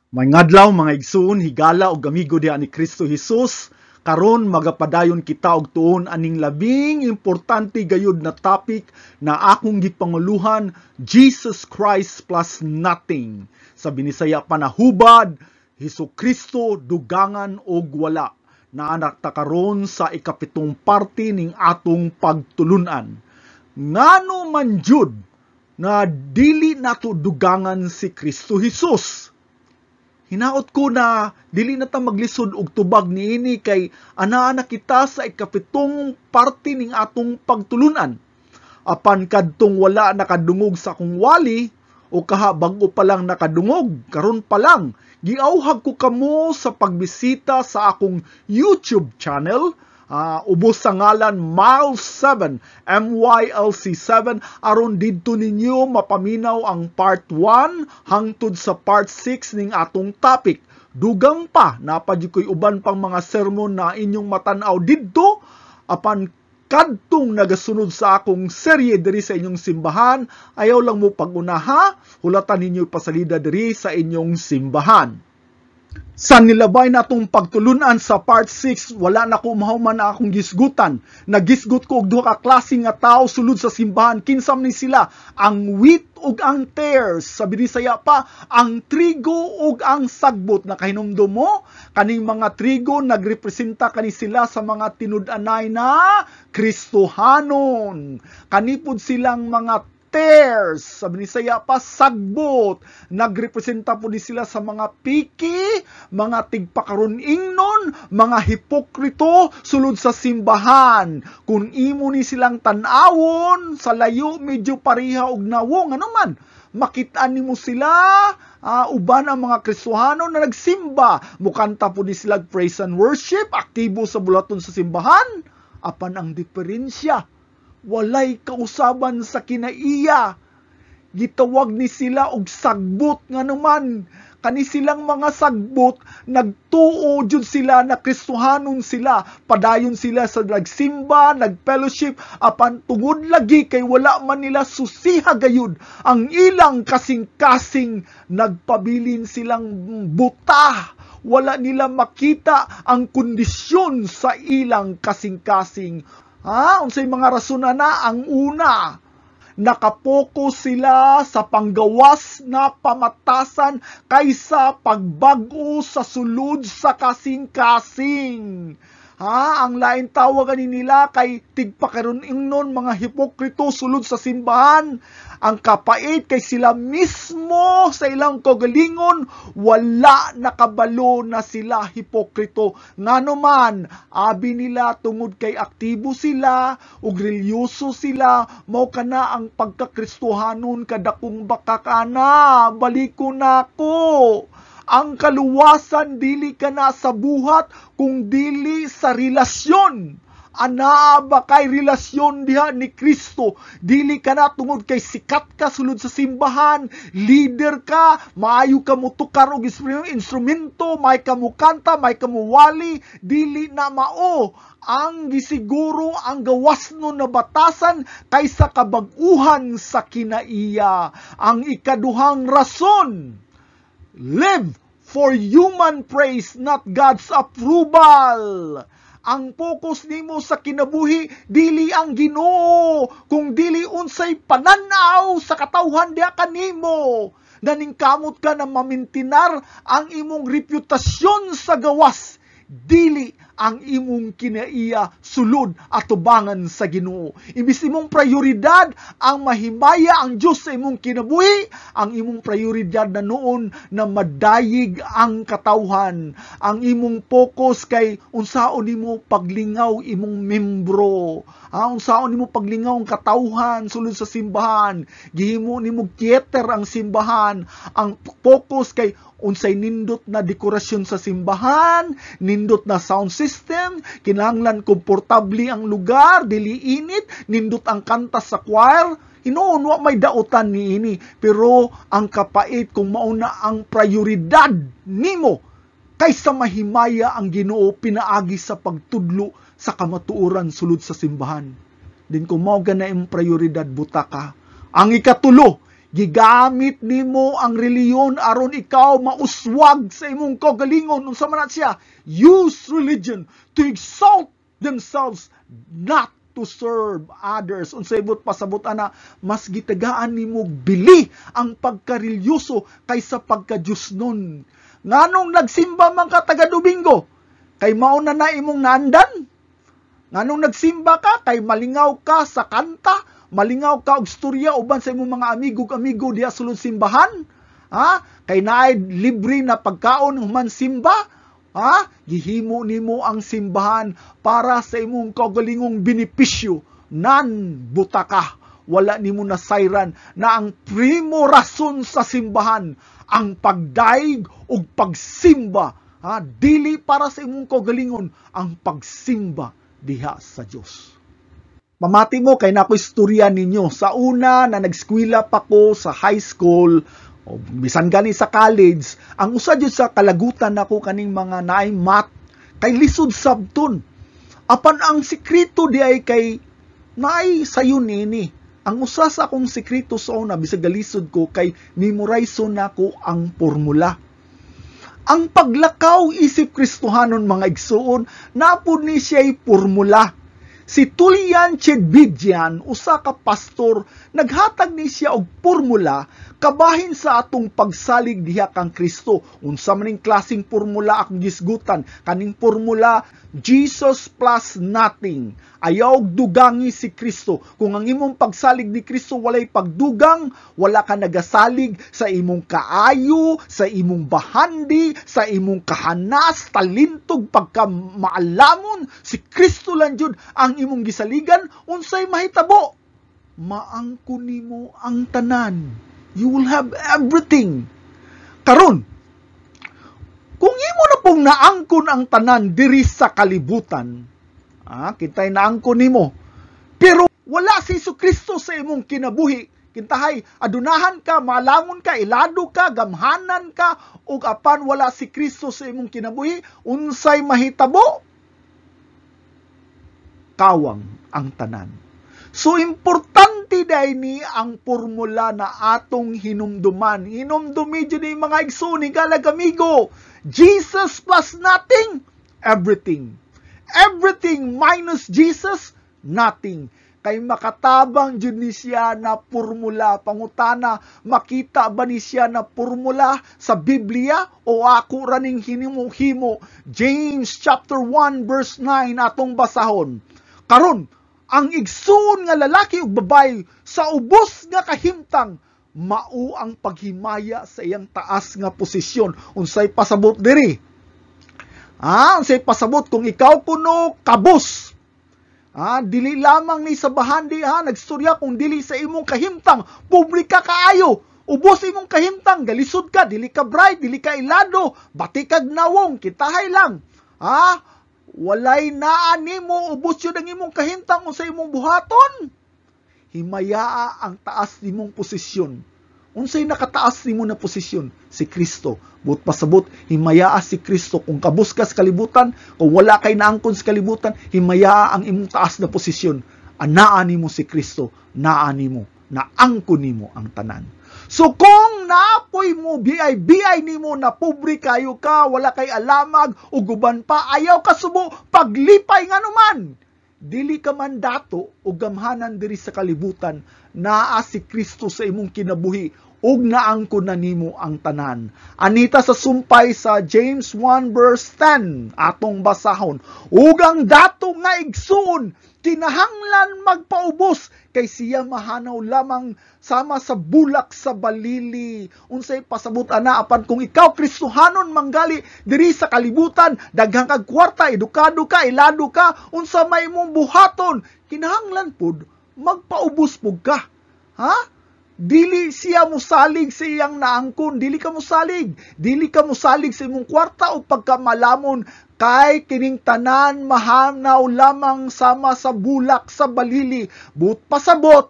May ngadlaw mga igsoon, higala og amigo diha ni Kristo Jesus. Karon magapadayon kita og tuon aning labing importante gayud na topic na akong gipanguluhan, Jesus Christ plus nothing. Sa Binisaya panahubad, Hesukristo dugangan og wala. Naanak ta karon sa ikapitong parte ning atong pagtulunan. Ngano man jud na dili nato dugangan si Kristo Jesus. Hinaot ko na dili na ta maglisod og tubag niini kay ana-ana kita sa ikapitong parte ning atong pagtulunan. Apan kadtong wala nakadungog sa akong wali o kaha bag-o pa lang nakadungog, karon pa lang giauhag ko kamo sa pagbisita sa akong YouTube channel. Ubos sa ngalan Miles7, MYLC7, aron didto ninyo mapaminaw ang part 1 hangtod sa part 6 ning atong topic. Dugang pa, napadyo ko'y uban pang mga sermon na inyong matanaw didto, apan kadtong nagasunod sa akong serye diri sa inyong simbahan, ayaw lang mo pag-unaha, hulatan ninyo pasalida diri sa inyong simbahan. Sa nilabay natong pagtulunan sa part 6, wala na ko mahuman na akong gisgutan. Nagisgut ko og duha ka klase nga tao sulod sa simbahan. Kinsam ni sila, ang wheat ug ang tares. Sa Binisaya pa, ang trigo ug ang sagbot. Nakahinumdum mo, kaning mga trigo nagrepresenta kani sila sa mga tinud-anay na Kristohanon. Kanipod silang mga tares, sa Binisaya pa sagbot, nagrepresenta po di sila sa mga piki, mga tigpakaron-ingnon, mga hipokrito sulod sa simbahan. Kung imo ni silang tanawon sa layo, medyo pareha og nawong ano man, makitaan nimo sila uban ang mga Kristohano na nagsimba, mukanta po di sila praise and worship, aktibo sa bulaton sa simbahan. Apan ang diferensya, walay kausaban sa kinaiya. Gitawag ni sila og sagbot nga naman. Kani silang mga sagbot, nagtuo jud sila na Kristohanon sila. Padayon sila sa nagsimba, nagfellowship, apan tungod lagi kay wala man nila susiha gayud ang ilang kasing-kasing, nagpabilin silang buta. Wala nila makita ang kondisyon sa ilang kasing-kasing. Unsay mga rason na ang una, nakapokus sila sa panggawas na pamatasan kaysa pagbago sa sulod sa kasing-kasing. Ang lain tawagan nila kay tigpakaron-ingnon mga hipokrito sulod sa simbahan. Ang kapait kay sila mismo sa ilang kagalingon, wala nakabalo na sila hipokrito. Ngano man, abi nila tungod kay aktibo sila, ug relyoso sila, mao kana ang pagkakristohanon kadakong baka kana, baliko nako. Ang kaluwasan dili ka na sa buhat kung dili sa relasyon. Ana ba kay relasyon diha ni Kristo? Dili ka na tungod kay sikat ka sulod sa simbahan, leader ka, maayo ka mo tukar og instrumento, may ka mo kanta, may ka mo wali, dili na mao ang gisiguro ang gawasno na batasan kaysa kabag-uhan sa kinaiya. Ang ikaduhang rason, live for human praise, not God's approval. Ang focus nimo sa kinabuhi, dili ang Ginoo, kung dili unsay pananaw sa katawhan diha kanimo. Naningkamot ka na mamintinar ang imong reputasyon sa gawas, dili ang imong kinaiya sulod at tubangan sa Ginoo. Imbis imong prioridad ang mahimaya ang Dios sa imong kinabuhi, ang imong prioridad na noon na madayig ang katawhan. Ang imong focus kay unsaon nimo paglingaw imong membro. Unsaon nimo paglingaw ang katawhan sulod sa simbahan. Gihimo nimo theater ang simbahan. Ang focus kay unsay nindot na dekorasyon sa simbahan, nindot na sound system, kinahanglan komportable ang lugar, dili init, nindot ang kanta sa choir. Hinuon wa may dautan niini, pero ang kapait kung mauna ang prioridad nimo kaysa mahimaya ang Ginoo pinaagi sa pagtudlo sa kamatuoran sulod sa simbahan. Din kung mao gana imong prioridad, buta ka. Ang ikatulo, Gigamit nimo ang reliyon aron ikaw mauswag sa imong kaugalingon. Unsa man siya? Use religion to exalt themselves, not to serve others. Unsay but pasabot ana, mas gitagaan nimo bili ang pagkarelyoso kaysa pagka-Diyosnon. Nganong nagsimba man ka taga Domingo? Kay mao na imong naandan? Nganong nagsimba ka? Kay malingaw ka sa kanta? Malingaw ka og storya uban sa imong mga amigo diha sulod simbahan? Kay naay libre na pagkaon human simba? Gihimo nimo ang simbahan para sa imong kaugalingong benepisyo. Nan buta ka. Wala nimo nasayran na ang primo rason sa simbahan ang pagdaig ug pagsimba. Dili para sa imong kaugalingon ang pagsimba diha sa Dios. Pamati mo kay nako istorya ninyo. Sa una na nagskwela pa ko sa high school, o bisan gani sa college, ang usa jud sa kalagutan nako kaning mga naay math kay lisod sabton. Apan ang sikreto di ay kay naay sayo nini. Ang usa sa akong sikreto sa una bisag galisod ko kay memorize nako ang formula. Ang paglakaw isip Kristohanon mga igsuon, napud ni siya'y formula. Si Tulian Chedbidjian, usa ka pastor, naghatag ni siya og formula kabahin sa atong pagsalig diha kang Kristo. Unsa maning klaseng formula akong gisgutan? Kaning formula, Jesus plus nothing. Ayaw dugangi si Kristo. Kung ang imong pagsalig ni Kristo walay pagdugang, wala ka nagasalig sa imong kaayo, sa imong bahandi, sa imong kahanas, talintog, pagkamaalamon. Si Kristo lang jud ang imong gisaligan, unsay mahitabo? Maangkon nimo ang tanan. You will have everything. Karon, kung imo na pong naangkon ang tanan diri sa kalibutan, kitay naangkon nimo, pero wala si Jesucristo sa imong kinabuhi, kintahay, adunahan ka, malangon ka, ilado ka, gamhanan ka, ug apan wala si Kristo sa imong kinabuhi, unsay mahitabo? Kawang ang tanan. So, importante dahil ni ang formula na atong hinumduman. Hinumdumi dyan yung mga igsoon, galag amigo. Jesus plus nothing, everything. Everything minus Jesus, nothing. Kay makatabang dyan ni siya na formula. Pangutana, makita ba ni siya na formula sa Biblia o ako raning hinimo-himo? James chapter 1 verse 9 atong basahon. Karon, ang igsoon nga lalaki ug babae sa ubos nga kahimtang mao ang paghimaya sa iyang taas nga posisyon. Unsay pasabot diri? Unsay pasabot kung ikaw kuno kabus? Dili lamang ni sa bahandi nagstorya kung dili sa imong kahimtang, publika kaayo. Ubos imong kahimtang, galisod ka, dili ka bride, dili ka ilado, batikag nawong, kitahay lang. Walay naa nimo, ubos yun ang imong kahintang o sa imong buhaton. Himayaa ang taas nimong posisyon. Unsay nakataas nimo na posisyon? Si Kristo. But pasabot, himayaa si Kristo. Kung kabus ka sa kalibutan, kung wala kay naangkon sa kalibutan, himayaa ang imong taas na posisyon. Anaa nimo si Kristo, naa nimo, naangkon nimo ang tanan. So kung naapoy mo, biyay nimo na pobre kayo ka, wala kay alamag, o guban pa, ayaw ka subo, paglipay nga naman. Dili ka man dato o gamhanan diri sa kalibutan, naa si Kristo sa imong kinabuhi, ug naangkon na nimo ang tanan. Anita sa sumpay sa James 1 verse 10, atong basahon, ug ang dato nga igsoon, kinahanglan magpaubos, kay siya mahanaw lamang sama sa bulak sa balili. Unsay pasabot ana apan kung ikaw Kristohanon manggali diri sa kalibutan, daghang kag kwarta, edukado ka, ilado ka, unsa may imong buhaton, kinahanglan pud magpaubos pud ka. Dili siya musalig sa iyang naangkon, dili ka musalig. Dili ka musalig sa imong kwarta o pagkamalamon, kay kining tanan mahanaw lamang sama sa bulak sa balili. But pasabot,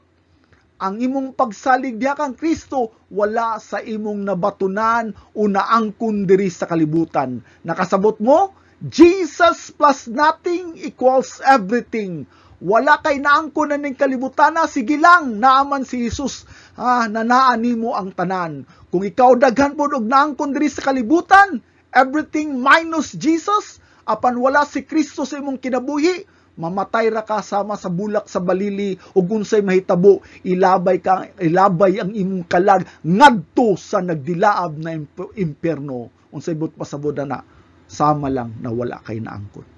ang imong pagsalig diha kang Kristo wala sa imong nabatunan o naangkon diri sa kalibutan. Nakasabot mo? Jesus plus nothing equals everything. wala kay naangkon na ning kalibutan na, sige lang, naaman si Jesus, nanaan nimo ang tanan. Kung ikaw daghan pod og naangkon diri sa kalibutan, everything minus Jesus, apan wala si Kristo sa imong kinabuhi, mamatay ra ka sama sa bulak sa balili, ug unsay mahitabo, ilabay ang imong kalag ngadto sa nagdilaab na impierno. Unsay but pasaboda na, sama lang na wala kay naangkon.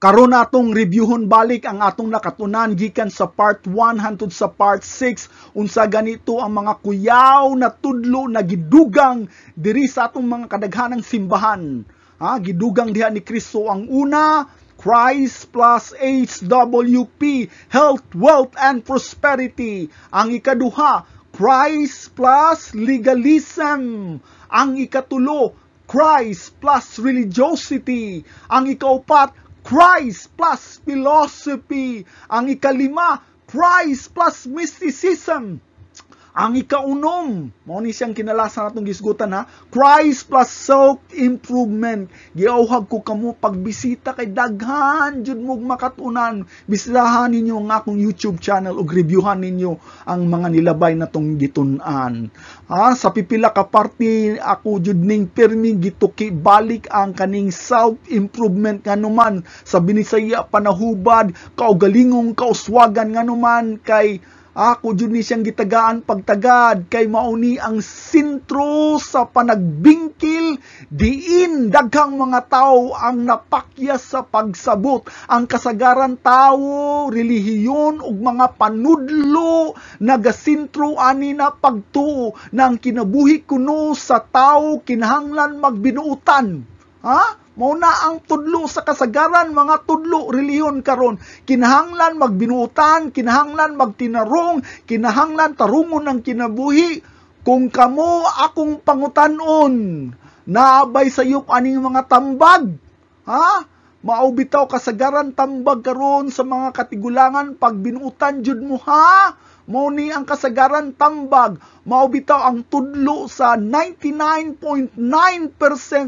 Karon atong reviewon balik ang atong nakatunan gikan sa part 1 hangtod sa part 6 unsa ganito ang mga kuyaw na tudlo na gidugang diri sa atong mga kadaghanang simbahan. Gidugang diha ni Kristo. Ang una, Christ plus HWP, health, wealth, and prosperity. Ang ikaduha, Christ plus legalism. Ang ikatulo, Christ plus religiosity. Ang ikaupat, Christ plus philosophy. Ang ikalima, Christ plus mysticism. Ang ikaunom, mao ni siyang kinalasan natong gisgutan Christ plus self-improvement. Giauhag ko kamo pagbisita kay daghan jud mo makatunan. Bisitahan ninyo ang akong YouTube channel ug reviewhan ninyo ang mga nilabay natong gitun-an. Sa pipila ka parte ako jud ning pirmi gituki balik ang kaning self-improvement nganuman sa binisaya panahubad, kaugalingong kauswagan nganuman kay ako jud ni siyang gitagaan pagtagad kay mauni ang sentro sa panagbingkil diin daghang mga tao ang napakyas sa pagsabot. Ang kasagaran tao, relihiyon ug mga panudlo nagasentro ani na pagtuo ng kinabuhi kuno sa tao kinahanglan magbinuutan. Mao na ang tudlo sa kasagaran, mga tudlo reliyon karon. Kinahanglan magbinuutan, kinahanglan magtinarong, kinahanglan tarungon ng kinabuhi. Kung kamo akong pangutanon, naabay sayop aning mga tambag. Mao bitaw kasagaran tambag karon sa mga katigulangan pag binuutan jud mo Mao ni ang kasagaran tambag, mao bitaw ang tudlo sa 99.9%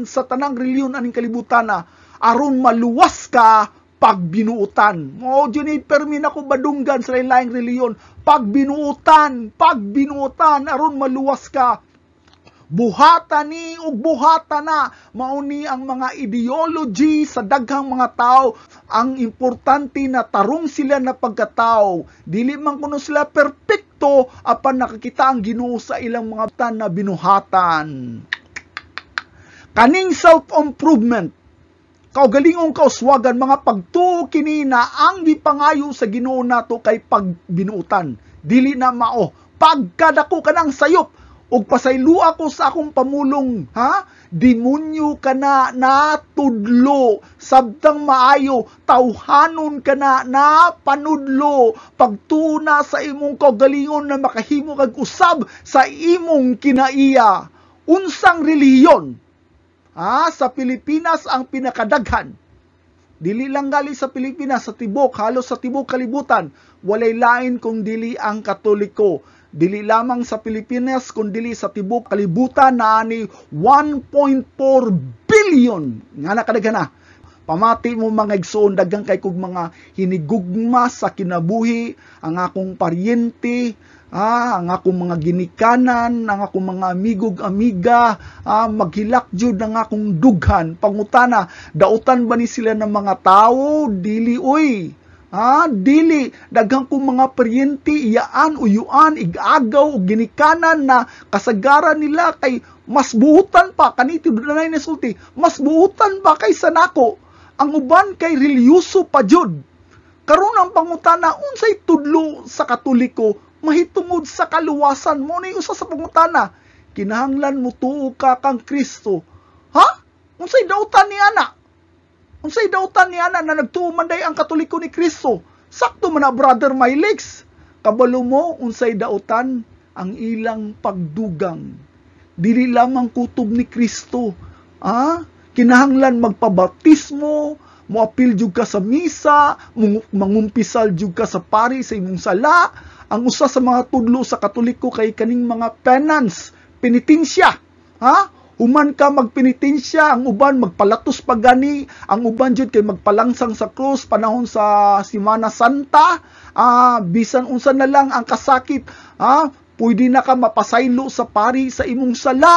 sa tanang reliyon aning kalibutan aron maluwas ka pag binuutan. Mao jud ni permi nako badunggan sa lain-laing reliyon, pag binuutan aron maluwas ka. Buhatan ni ug buhatan na, mao ni ang mga ideology sa daghang mga tao. Ang importante na tarong sila na pagkatao, dili man kuno sila perpekto apan nakakita ang Ginoo sa ilang mga tan na binuhatan. Kaning self-improvement, kaugalingong kauswagan, mga pagtuo kini na ang gipangayo sa Ginoo nato kay pagbinuutan. Dili na mao pagkadako kanang sayop ug pasaylo ako sa akong pamulong, demonyo ka na natudlo, sabtang maayo, tawhanon ka na panudlo, pagtuna sa imong kaugalingon na makahimo kag usab sa imong kinaiya. Unsang relihiyon sa Pilipinas ang pinakadaghan? Dili lang gali sa Pilipinas, sa tibok, halos sa tibok kalibutan, walay lain kung dili ang Katoliko. Dili lamang sa Pilipinas, kundi sa tibok kalibutan na ni 1.4 billion nga nakadaghan Pamati mo mga igsoon, daghang kay kog mga hinigugma sa kinabuhi, ang akong paryente, ang akong mga ginikanan, ang akong mga amigog-amiga, maghilak jud ang akong dughan. Pangutana, dautan ba ni sila ng mga tao? Dili oy. Dili, daghang kong mga paryente, iyaan, uyuan, igagaw, ginikanan na kasagaran nila kay mas buutan pa, kanito dunay nasulti, mas buutan pa kaysa nako. Ang uban kay reliyoso pa jud. Karon ang pangutana, unsay tudlo sa Katoliko, mahitungod sa kaluwasan mo ni usa sa pangutana. Kinahanglan mo tuo ka kang Kristo. Unsay dautan ni ana? Unsay dautan ni ana na nagtuumanday ang Katoliko ni Kristo? Sakto man na, Brother Mylex. Kabalo mo, unsay dautan ang ilang pagdugang. Dili lamang kutob ni Kristo. Kinahanglan magpabautismo, moapil jud ka sa misa, mangumpisal jud ka sa pari sa imong sala. Ang usa sa mga tudlo sa Katoliko kay kaning mga penance, penitensya. Human ka magpenitensya, ang uban magpalatos pagani, ang uban jud kay magpalangsang sa krus panahon sa Semana Santa. Bisan unsa na lang ang kasakit, pwede na ka mapasaylo sa pari sa imong sala,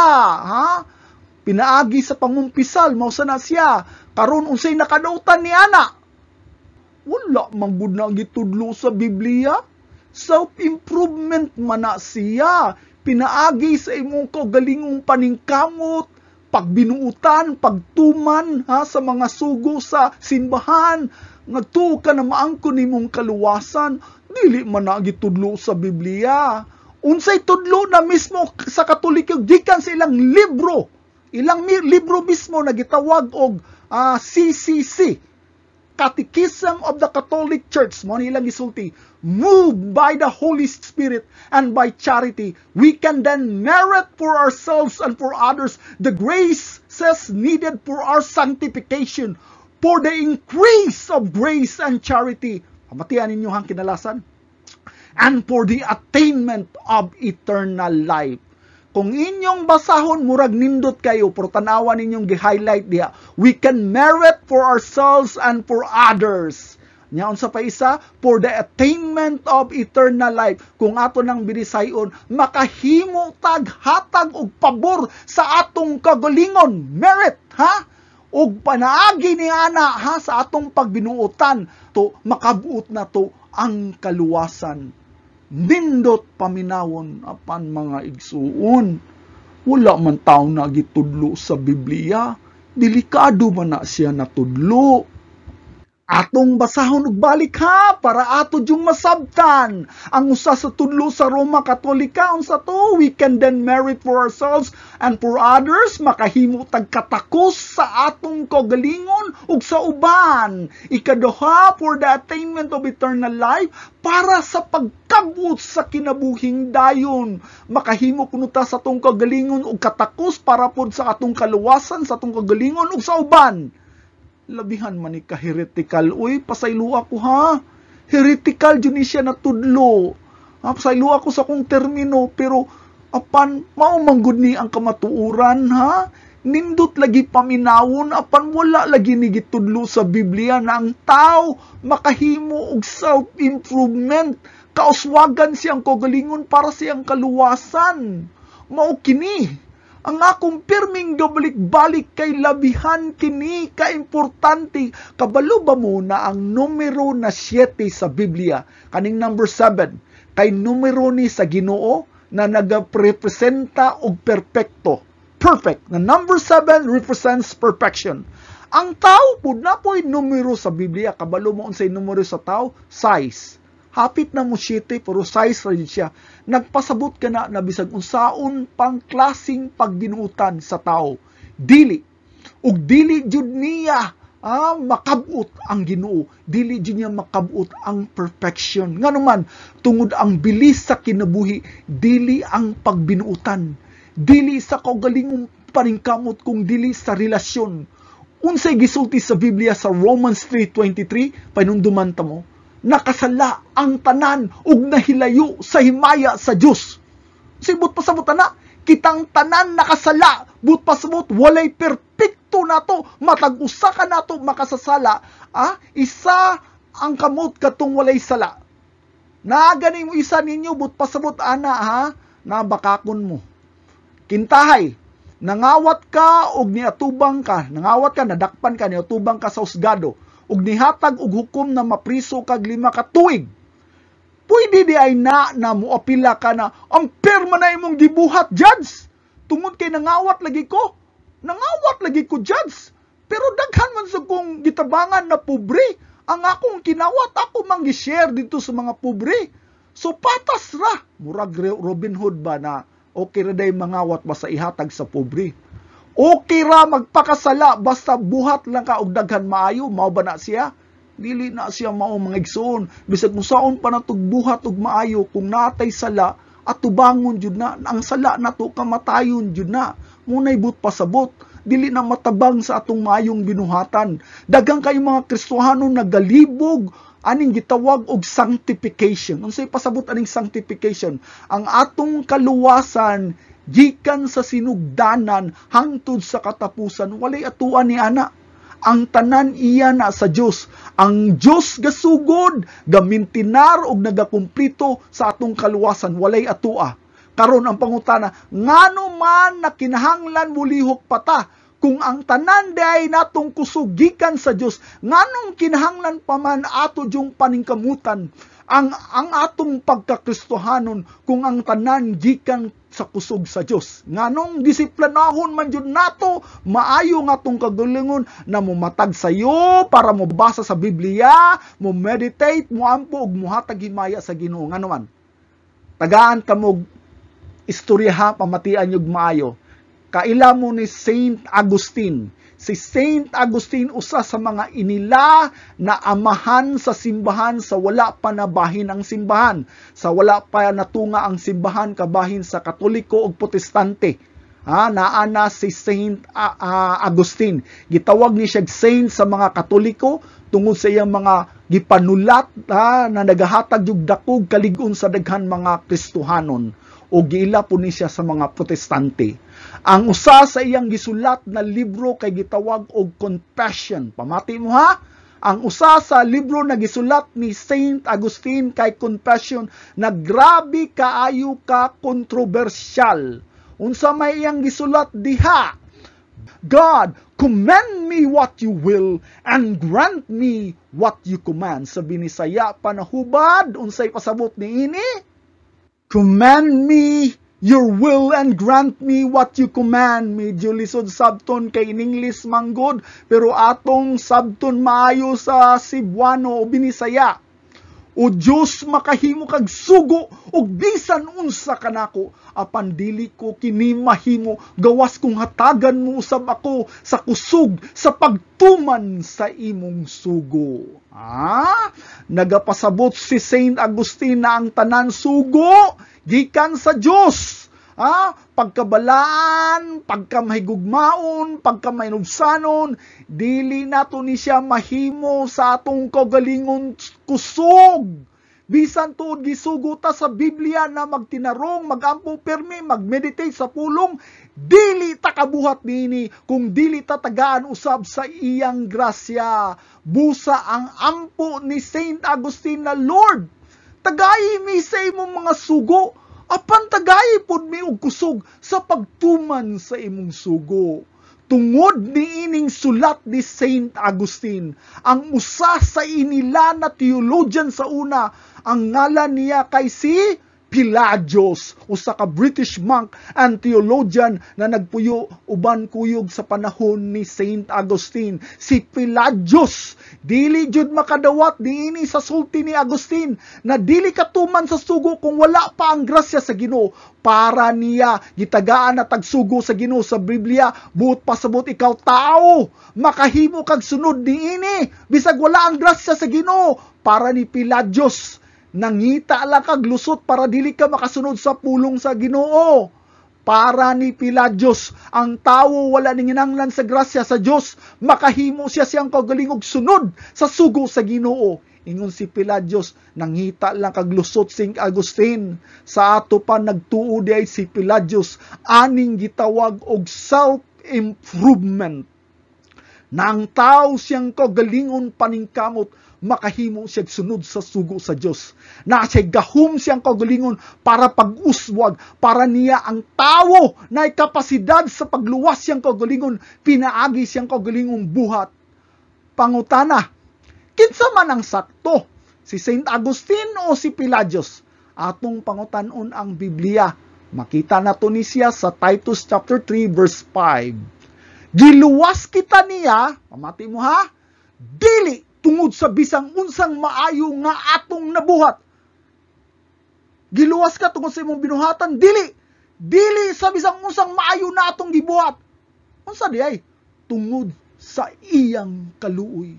pinaagi sa pangumpisal, mao na siya. Karon unsay nakadautan ni ana? Wala man gud na gitudlo sa Biblia. Self-improvement man na siya. Pinaagi sa imong kaugalingong paningkamot, pagbinuutan, pagtuman sa mga sugo sa simbahan, nagtuo ka na maangkon nimong kaluwasan, dili man na gitudlo sa Biblia. Unsay tudlo na mismo sa Katoliko gikan sa ilang libro. Ilang libro mismo na gitawag og CCC, Catechism of the Catholic Church, mo nilang gisulti. Moved by the Holy Spirit and by charity, we can then merit for ourselves and for others the graces needed for our sanctification, for the increase of grace and charity. Pamatian ninyo ang kinalasan. And for the attainment of eternal life. Kung inyong basahon, murag nindot kayo, pero tanawan ninyong gi-highlight diya. We can merit for ourselves and for others. Nyaon sa pa isa, for the attainment of eternal life. Kung ato nang binisayon, makahimo tag-hatag og pabor sa atong kagalingon. Merit, og panaagi ni ana sa atong pagbinuotan to makabuot na to ang kaluwasan. Nindot paminawon apan mga igsuon. Wala man tawo na gitudlo sa Biblia. Delikado man na siya natudlo. Atong basahon og balik para ato jung masabtan. Ang usa sa tudlo sa Roma Katolika unsa to, we can then merit for ourselves and for others, makahimo tag katakos sa atong kaugalingon ug sa uban. Ikaduha, for the attainment of eternal life, para sa pagkabut sa kinabuhing dayon. Makahimo kuno ta sa atong kaugalingon ug katakos para pod sa atong kaluwasan sa atong kaugalingon ug sa uban. Labihan man ni ka-heretical. Uy, pasaylo ako Heretical dyan siya na tudlo. Pasaylo ako sa kong termino. Pero, apan, maumanggod ni ang kamatuuran, Nindot lagi paminawon, apan wala lagi ni gitudlo sa Biblia na ang tao makahimo og self-improvement. Kauswagan siyang kaugalingon para siyang kaluwasan. Mao kini. Ang akong pirming gabalik-balik kay labihan kini ka-importante. Kabalo ba mo na ang numero na 7 sa Biblia, kaning number 7, kay numero ni sa Ginoo na nagarepresenta og perpekto. Perfect. Na number 7 represents perfection. Ang tao pud na po'y numero sa Biblia. Kabalo mo unsay numero sa tao? Size. Hapit na mo 7, pero size rin siya. Nagpasabot ka na bisag unsaon pang klasing pagbinuutan sa tao. Dili. Ug dili jud niya makabut ang Ginoo. Dili jud niya makabut ang perfection. Nganuman, tungod ang bilis sa kinabuhi, dili ang pagbinuutan. Dili sa kaugalingong paningkamot kung dili sa relasyon. Unsay gisulti sa Biblia sa Romans 3:23, panunduman ta mo, nakasala ang tanan ug nahilayo sa himaya sa Dios. Sibot pasabot na, kitang tanan nakasala, but pasabot walay perpekto nato, matag usa ka nato makasasala, isa ang kamot katong walay sala. Naagani mo isa ninyo, but pasabot ana na bakakon mo. Kintahay, nangawat ka og niatubang ka, nadakpan ka, niatubang ka sa husgado, ug nihatag og hukom na mapriso kag 5 ka tuig. Pwede di ay na moapila ka na ampere man na imong gibuhat, judge. Tungod kay nangawat lagi ko, judge. Pero daghan man sa kong gitabangan na pobre. Ang akong kinawat, ako mang gi-share dito sa mga pobre. So patas ra. Murag Robin Hood ba na okay ra day mangawat basta ihatag sa pobre. Okay ra magpakasala basta buhat lang ka og daghan maayo, mao ba na siya? Dili na siya mao mga igsoon. Bisag musaon pa natug buhat og maayo kung natay sala, at tubangon jud na, ang sala nato kamatayon jud na. Munay but pasabot, dili na matabang sa atong mayong binuhatan. Daghang kay mga Kristohano nagalibog aning gitawag og sanctification. Unsay pasabot aning sanctification? Ang atong kaluwasan gikan sa sinugdanan hangtod sa katapusan, walay atuan ni ana. Ang tanan iya na sa Dios. Ang Dios gasugod, gamintinar og nagakumplito sa atong kaluwasan, walay atua. Karon ang pangutana, ngano man na kinahanglan mulihok pata? Kung ang tanan day natong kusugikan sa Dios, nganong kinahanglan pa man ato yung paningkamutan ang atong pagkakristohanon kung ang tanan gikan sa kusog sa Dios? Nganong disiplinahon man jud nato maayo nga atong kagalingon na mumatag sayo para mo basa sa Biblia, mo meditate, mo ampo og muhatag himaya sa Ginoo. Ngano man? Tagaan kamog istorya pamatian yug maayo. Kaila mo ni Saint Agustin. Si Saint Agustin usa sa mga inila na amahan sa simbahan sa wala pa nabahin ang simbahan. Sa wala pa natunga ang simbahan kabahin sa Katoliko ug Protestante. Naana si Saint Agustin. Gitawag ni siya saint sa mga Katoliko tungod sa iyang mga gipanulat na nagahatag og dakog kalig-on sa daghan mga Kristohanon. O giila po ni siya sa mga Protestante. Ang usa sa iyang gisulat na libro kay gitawag og Confession. Pamati mo ha? Ang usa sa libro na gisulat ni Saint Agustin kay Confession na grabe kaayo ka kontrobersyal. Unsa may iyang gisulat diha? God, commend me what you will and grant me what you command. Sa Binisaya panahubad, unsay pasabot ni ini? Command me your will and grant me what you command. Medyo lisod sabton kay in English manggod, pero atong sabton maayo sa Cebuano o Binisaya. O Diyos, makahimo kag sugo og bisan unsa kanako, apan dili ko kini mahimo, gawas kong hatagan mo usab ako sa kusog sa pagtuman sa imong sugo. Nagapasabot si Saint Agustin na ang tanan sugo gikan sa Dios. Pagkabalaan, pagkamahigugmaon, pagkamainubsanon, dili nato ni siya mahimo sa atong kagalingon kusog. Bisan tuod gisugo ta sa Biblia na magtinarong, magampo permi, magmeditate sa pulong, dili ta kabuhat niini kung dili ta tagaan usab sa iyang grasya. Busa ang ampo ni Saint Agustin na, Lord, tagay mi sa imong mga sugo, apan tagay pod mi og kusog sa pagtuman sa imong sugo. Tungod ni ining sulat ni Saint Agustin, ang usa sa inila na theologian sa una, ang ngalan niya kay si Pelagius, usa ka British monk and theologian na nagpuyo uban kuyog sa panahon ni Saint Agustin. Si Pelagius, dili jud makadawat niini sa sulti ni Agustin na dili katuman sa sugo kung wala pa ang grasya sa Ginoo. Para niya gitagaan na tagsugo sa Ginoo sa Biblia, buot pasabot ikaw tao, makahimo kag sunod niini bisag wala ang grasya sa Ginoo. Para ni Pelagius, nangita lang kag lusot para dili ka makasunod sa pulong sa Ginoo. Para ni Pelagius, ang tawo wala ninginanglan sa grasya sa Dios, makahimo siya siyang kaugalingog sunod sa sugo sa Ginoo. Ingon si Pelagius, nangita lang kag lusot Saint Agustin. Sa ato pa nagtuo di ay si Pelagius, aning gitawag og self-improvement. Nang tao siyang kaugalingon paningkamot, makahimo siya sunod sa sugo sa Dios. Na siya gahum siyang kaugalingon para pag-uswag, para niya ang tao na kapasidad sa pagluwas siyang kaugalingon, pinaagi siyang kaugalingon buhat. Pangutana, kinsa man ang sakto? Si Saint Agustin o si Pelagius? Atong pangutanon ang Biblia. Makita nato ni siya sa Titus chapter 3 verse 5. Giluwas kita niya, pamati mo ha, dili tungod sa bisang unsang maayo nga atong nabuhat. Giluwas ka tungod sa imong binuhatan, dili sa bisang unsang maayo na atong gibuhat. Unsa di ay? Tungod sa iyang kaluoy.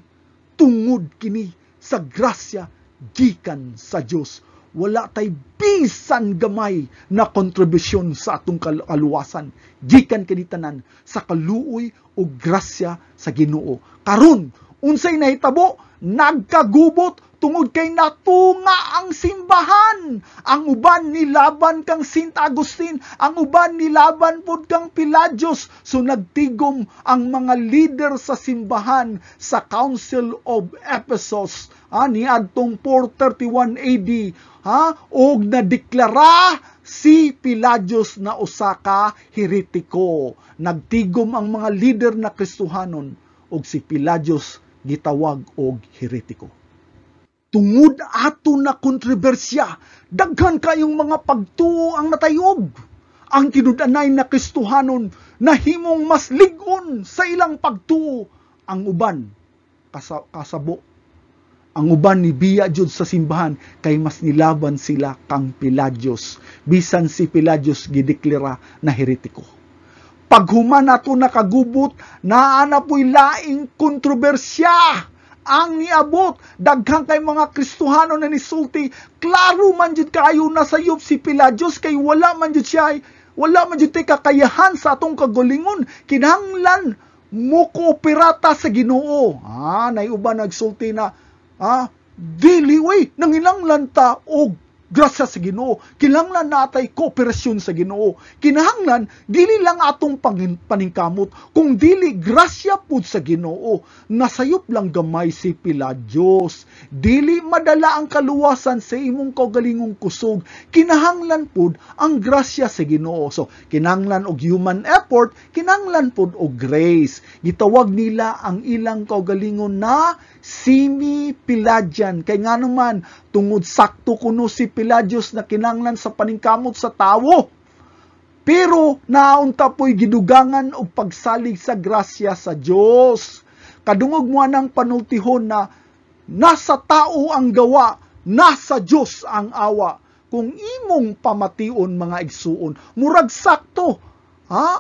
Tungod kini sa grasya gikan sa Dios. wala tay bisan gamay na kontribusyon sa atong kaluwasan gikan kanitanan sa kaluoy o grasya sa Ginoo. Karon unsay nahitabo? Nagkagubot tungod kay natunga ang simbahan. Ang uban nilaban kang Saint Agustin, ang uban nilaban pod kang Pelagius. So nagtigom ang mga leader sa simbahan sa Council of Ephesus niadtong 431 AD og nadeklara si Pelagius na usa ka heretiko. Nagtigom ang mga leader na Kristohanon og si Pelagius gitawag og heretiko. Tungod ato na kontrobersya, daghan kayong mga pagtuo ang natayog. Ang kinudanay na Kristohanon nahimong mas lig-on sa ilang pagtuo. Ang uban kasabo. Ang uban ni biya jud sa simbahan kay mas nilaban sila kang Pelagius. Bisan si Pelagius gideklara na heretiko. Paghuman nato nakagubot, naana po'y laing kontrobersya ang niabot. Daghang kay mga Kristohano na nisulti, klaro man jud kayo nasayop si Pelagius kay wala man jud kakayahan sa atong kagalingon. Kinahanglan mo kooperata sa Ginoo. Naiuban nagsulti na, dili way nanginanglan ta og grasya sa Ginoo. Kinahanglan natay kooperasyon sa Ginoo. Kinahanglan dili lang atong paningkamot, kung dili grasya pud sa Ginoo. Nasayop lang gamay si Pelagius. Dili madala ang kaluwasan sa imong kaugalingong kusog. Kinahanglan pud ang grasya sa Ginoo. So kinahanglan og human effort, kinahanglan pud og grace. Gitawag nila ang ilang kaugalingon na semi-Pelagian. Kay nga naman, tungod sakto kuno si Pelagius na kinahanglan sa paningkamot sa tawo. Pero naunta po'y gidugangan og pagsalig sa grasya sa Dios. Kadungog mo nang panultihon na nasa tao ang gawa, nasa Dios ang awa. Kung imong pamation mga igsuon, murag sakto.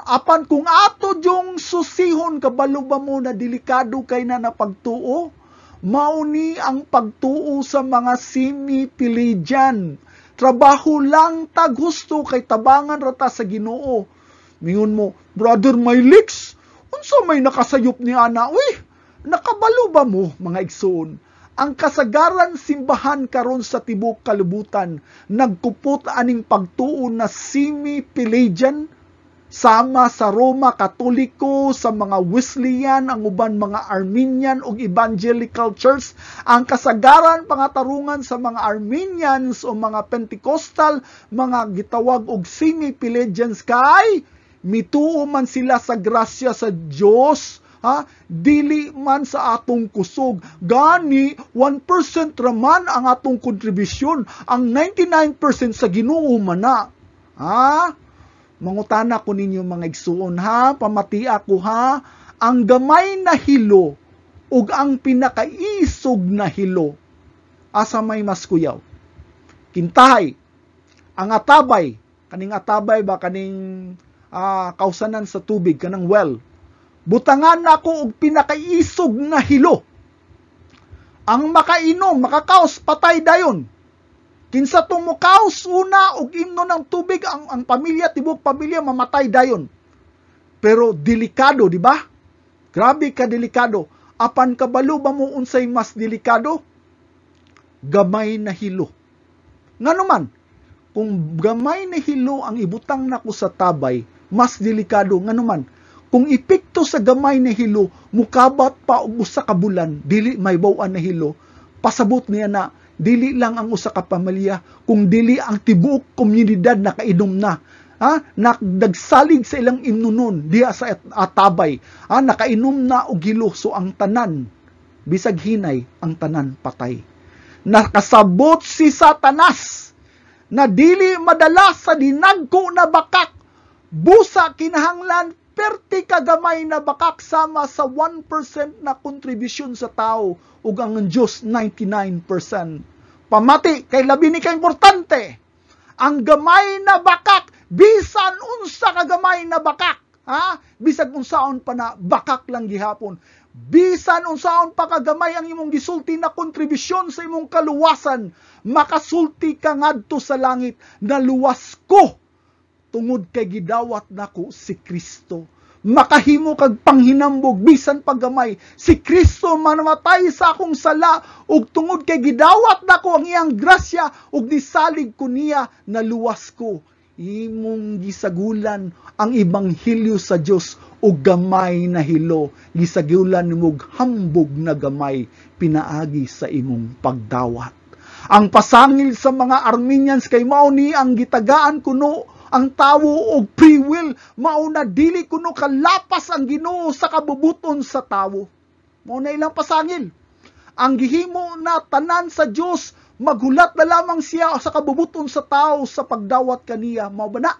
Apan kung ato jong susihon kabalo ba mo na delikado kay na napagtuo? Mauni ang pagtuo sa mga semi-Pelagian. Trabaho lang tag husto kay tabangan rata sa Ginoo. Mingon mo, Brother Mylix, unsa may nakasayop ni ana? Uy, nakabalo ba mo mga igsoon? Ang kasagaran simbahan karon sa tibok kalibutan nagkupot aning pagtuo na semi-Pelagian. Sama sa Roma Katoliko, sa mga Wesleyan, ang uban mga Armenian o Evangelical Church, ang kasagaran pangatarungan sa mga Armenians o mga Pentecostal, mga gitawag og semi-Pelagians kay mituo man sila sa grasya sa Dios, dili man sa atong kusog. Gani 1% raman ang atong kontribusyon, ang 99% sa Ginoo man na. Mangutana ko ninyo mga igsuon pamatia ko ang gamay na hilo ug ang pinakaisog na hilo asa may mas kuyaw. Kintahay, ang atabay, kaning atabay ba kaning kausanan sa tubig kanang well. Butangan nako og pinakaisog na hilo. Ang makainom, makakaos patay dayon. Kinsa tumukaos una og imno ng tubig ang pamilya, tibok pamilya mamatay dayon. Pero delikado, di ba? Grabe ka delikado. Apan kabalo ba mo unsay mas delikado? Gamay na hilo. Nganuman, kung gamay na hilo ang ibutang nako sa tabay, mas delikado. Nganuman, kung epekto sa gamay na hilo, mukabat pa og usa ka bulan, dili may bawan na hilo, pasabot niya na dili lang ang usa ka pamilya, kung dili ang tibuok komunidad nakainom na. Nagsalig sa ilang imnunon diha sa atabay. Nakainom na og hilo, so ang tanan, bisag hinay, ang tanan patay. Nakasabot si Satanas na dili madala sa dinagko na bakak. Busa kinahanglan perti kagamay na bakak sama sa 1% na kontribusyon sa tao ug ang Dios 99%. Pamati kay labi ni ka importante. Ang gamay na bakak, bisan unsa ka gamay na bakak, Bisag unsaon pa na bakak lang gihapon. Bisan unsaon pa kagamay ang imong gisulti na kontribusyon sa imong kaluwasan, makasulti ka ngadto sa langit na luwas ko tungod kay gidawat nako si Kristo. Makahimo kag panghinambog bisan paggamay si Kristo manamatay sa akong sala ug tungod kay gidawat nako ang iyang grasya ug nisalig ko niya na luwas ko. Imong gisagulan ang ebanghelyo sa Dios ug gamay na hilo, gisagulan nimo hambog na gamay pinaagi sa imong pagdawat. Ang pasangil sa mga Armenians kay mao ni ang gitagaan kuno ang tawo og free will, mao na dili kuno kalapas ang Ginoo sa kabubuton sa tawo. Mao na ilang pasangil. Ang gihimo na tanan sa Dios, maghulat na lamang siya sa kabubuton sa tao sa pagdawat kaniya. Mao ba na?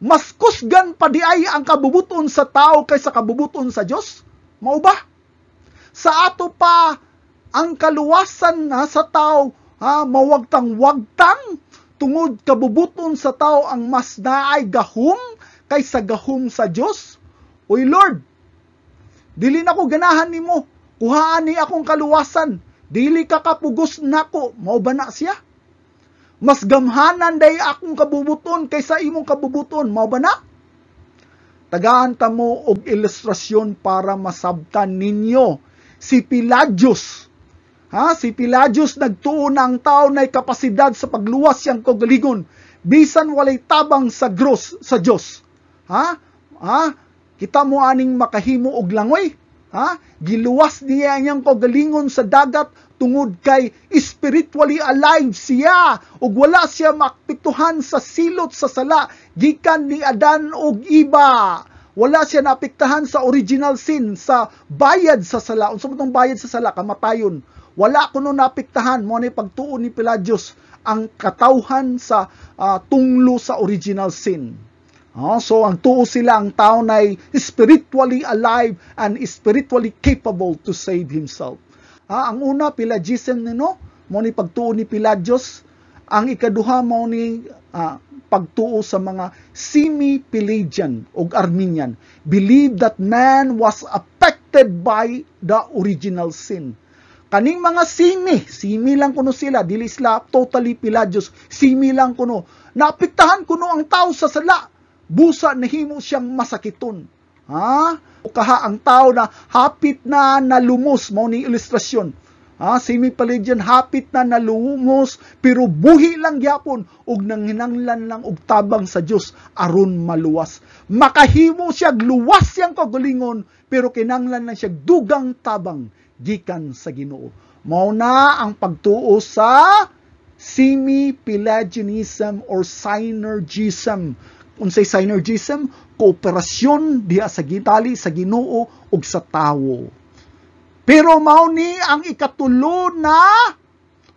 Mas kusgan pa di ay ang kabubuton sa tao kaysa kabubuton sa Dios? Mao ba? Sa ato pa ang kaluwasan sa tao, mawagtang-wagtang tungod kabubuton sa tao ang mas naay gahom kaysa gahom sa Dios. Oy Lord, dili na ko ganahan nimo, kuhaan ni akong kaluwasan, dili ka kapugos nako. Mao ba na siya? Mas gamhanan day akong kabubuton kaysa imong kabubuton. Mao ba na? Tagaan ta mo og ilustrasyon para masabtan ninyo. Si Pelagius, si Pelagius nagtuo na ang tao na'y kapasidad sa pagluwas siyang kagalingon, bisan walay tabang sa Dios. Kita mo aning makahimo og langoy. Giluwas niya niyang kagalingon sa dagat tungod kay spiritually alive siya ug wala siya maapektuhan sa silot sa sala gikan ni Adan ug Eva. Wala siya naapektuhan sa original sin, sa bayad sa sala. Unsa man bayad sa sala? Kamatayon. Wala kuno naapektuhan mo ni pagtuo ni Pelagius ang katawhan sa tunglo sa original sin. So ang tuo sila, ang tao na spiritually alive and spiritually capable to save himself. Ang una, Pelagianism nino, mo ni pagtuo ni Pelagius. Ang ikaduha mo ni pagtuo sa mga semi-Pelagian o Armenian. Believe that man was affected by the original sin. Kaning mga simi lang kuno sila, dili sila totally Pelagius, simi lang kuno. Naapektahan kuno ang tao sa sala, busa nahimo siyang masakiton. Kaha ang tao na hapit na nalumos, mao ni ilustrasyon. Semi-Pelagian hapit na nalumos, pero buhi lang gyapon ug nanghinanglan lang og tabang sa Dios aron maluwas. Makahimo siya luwas siyang kagalingon, pero kinanglan lang siya dugang tabang gikan sa Ginoo. Mao na ang pagtuo sa semi-Pelagianism or synergism. Unsay synergism? Kooperasyon diha sa gitali sa Ginoo ug sa tawo. Pero mao ni ang ikatulo na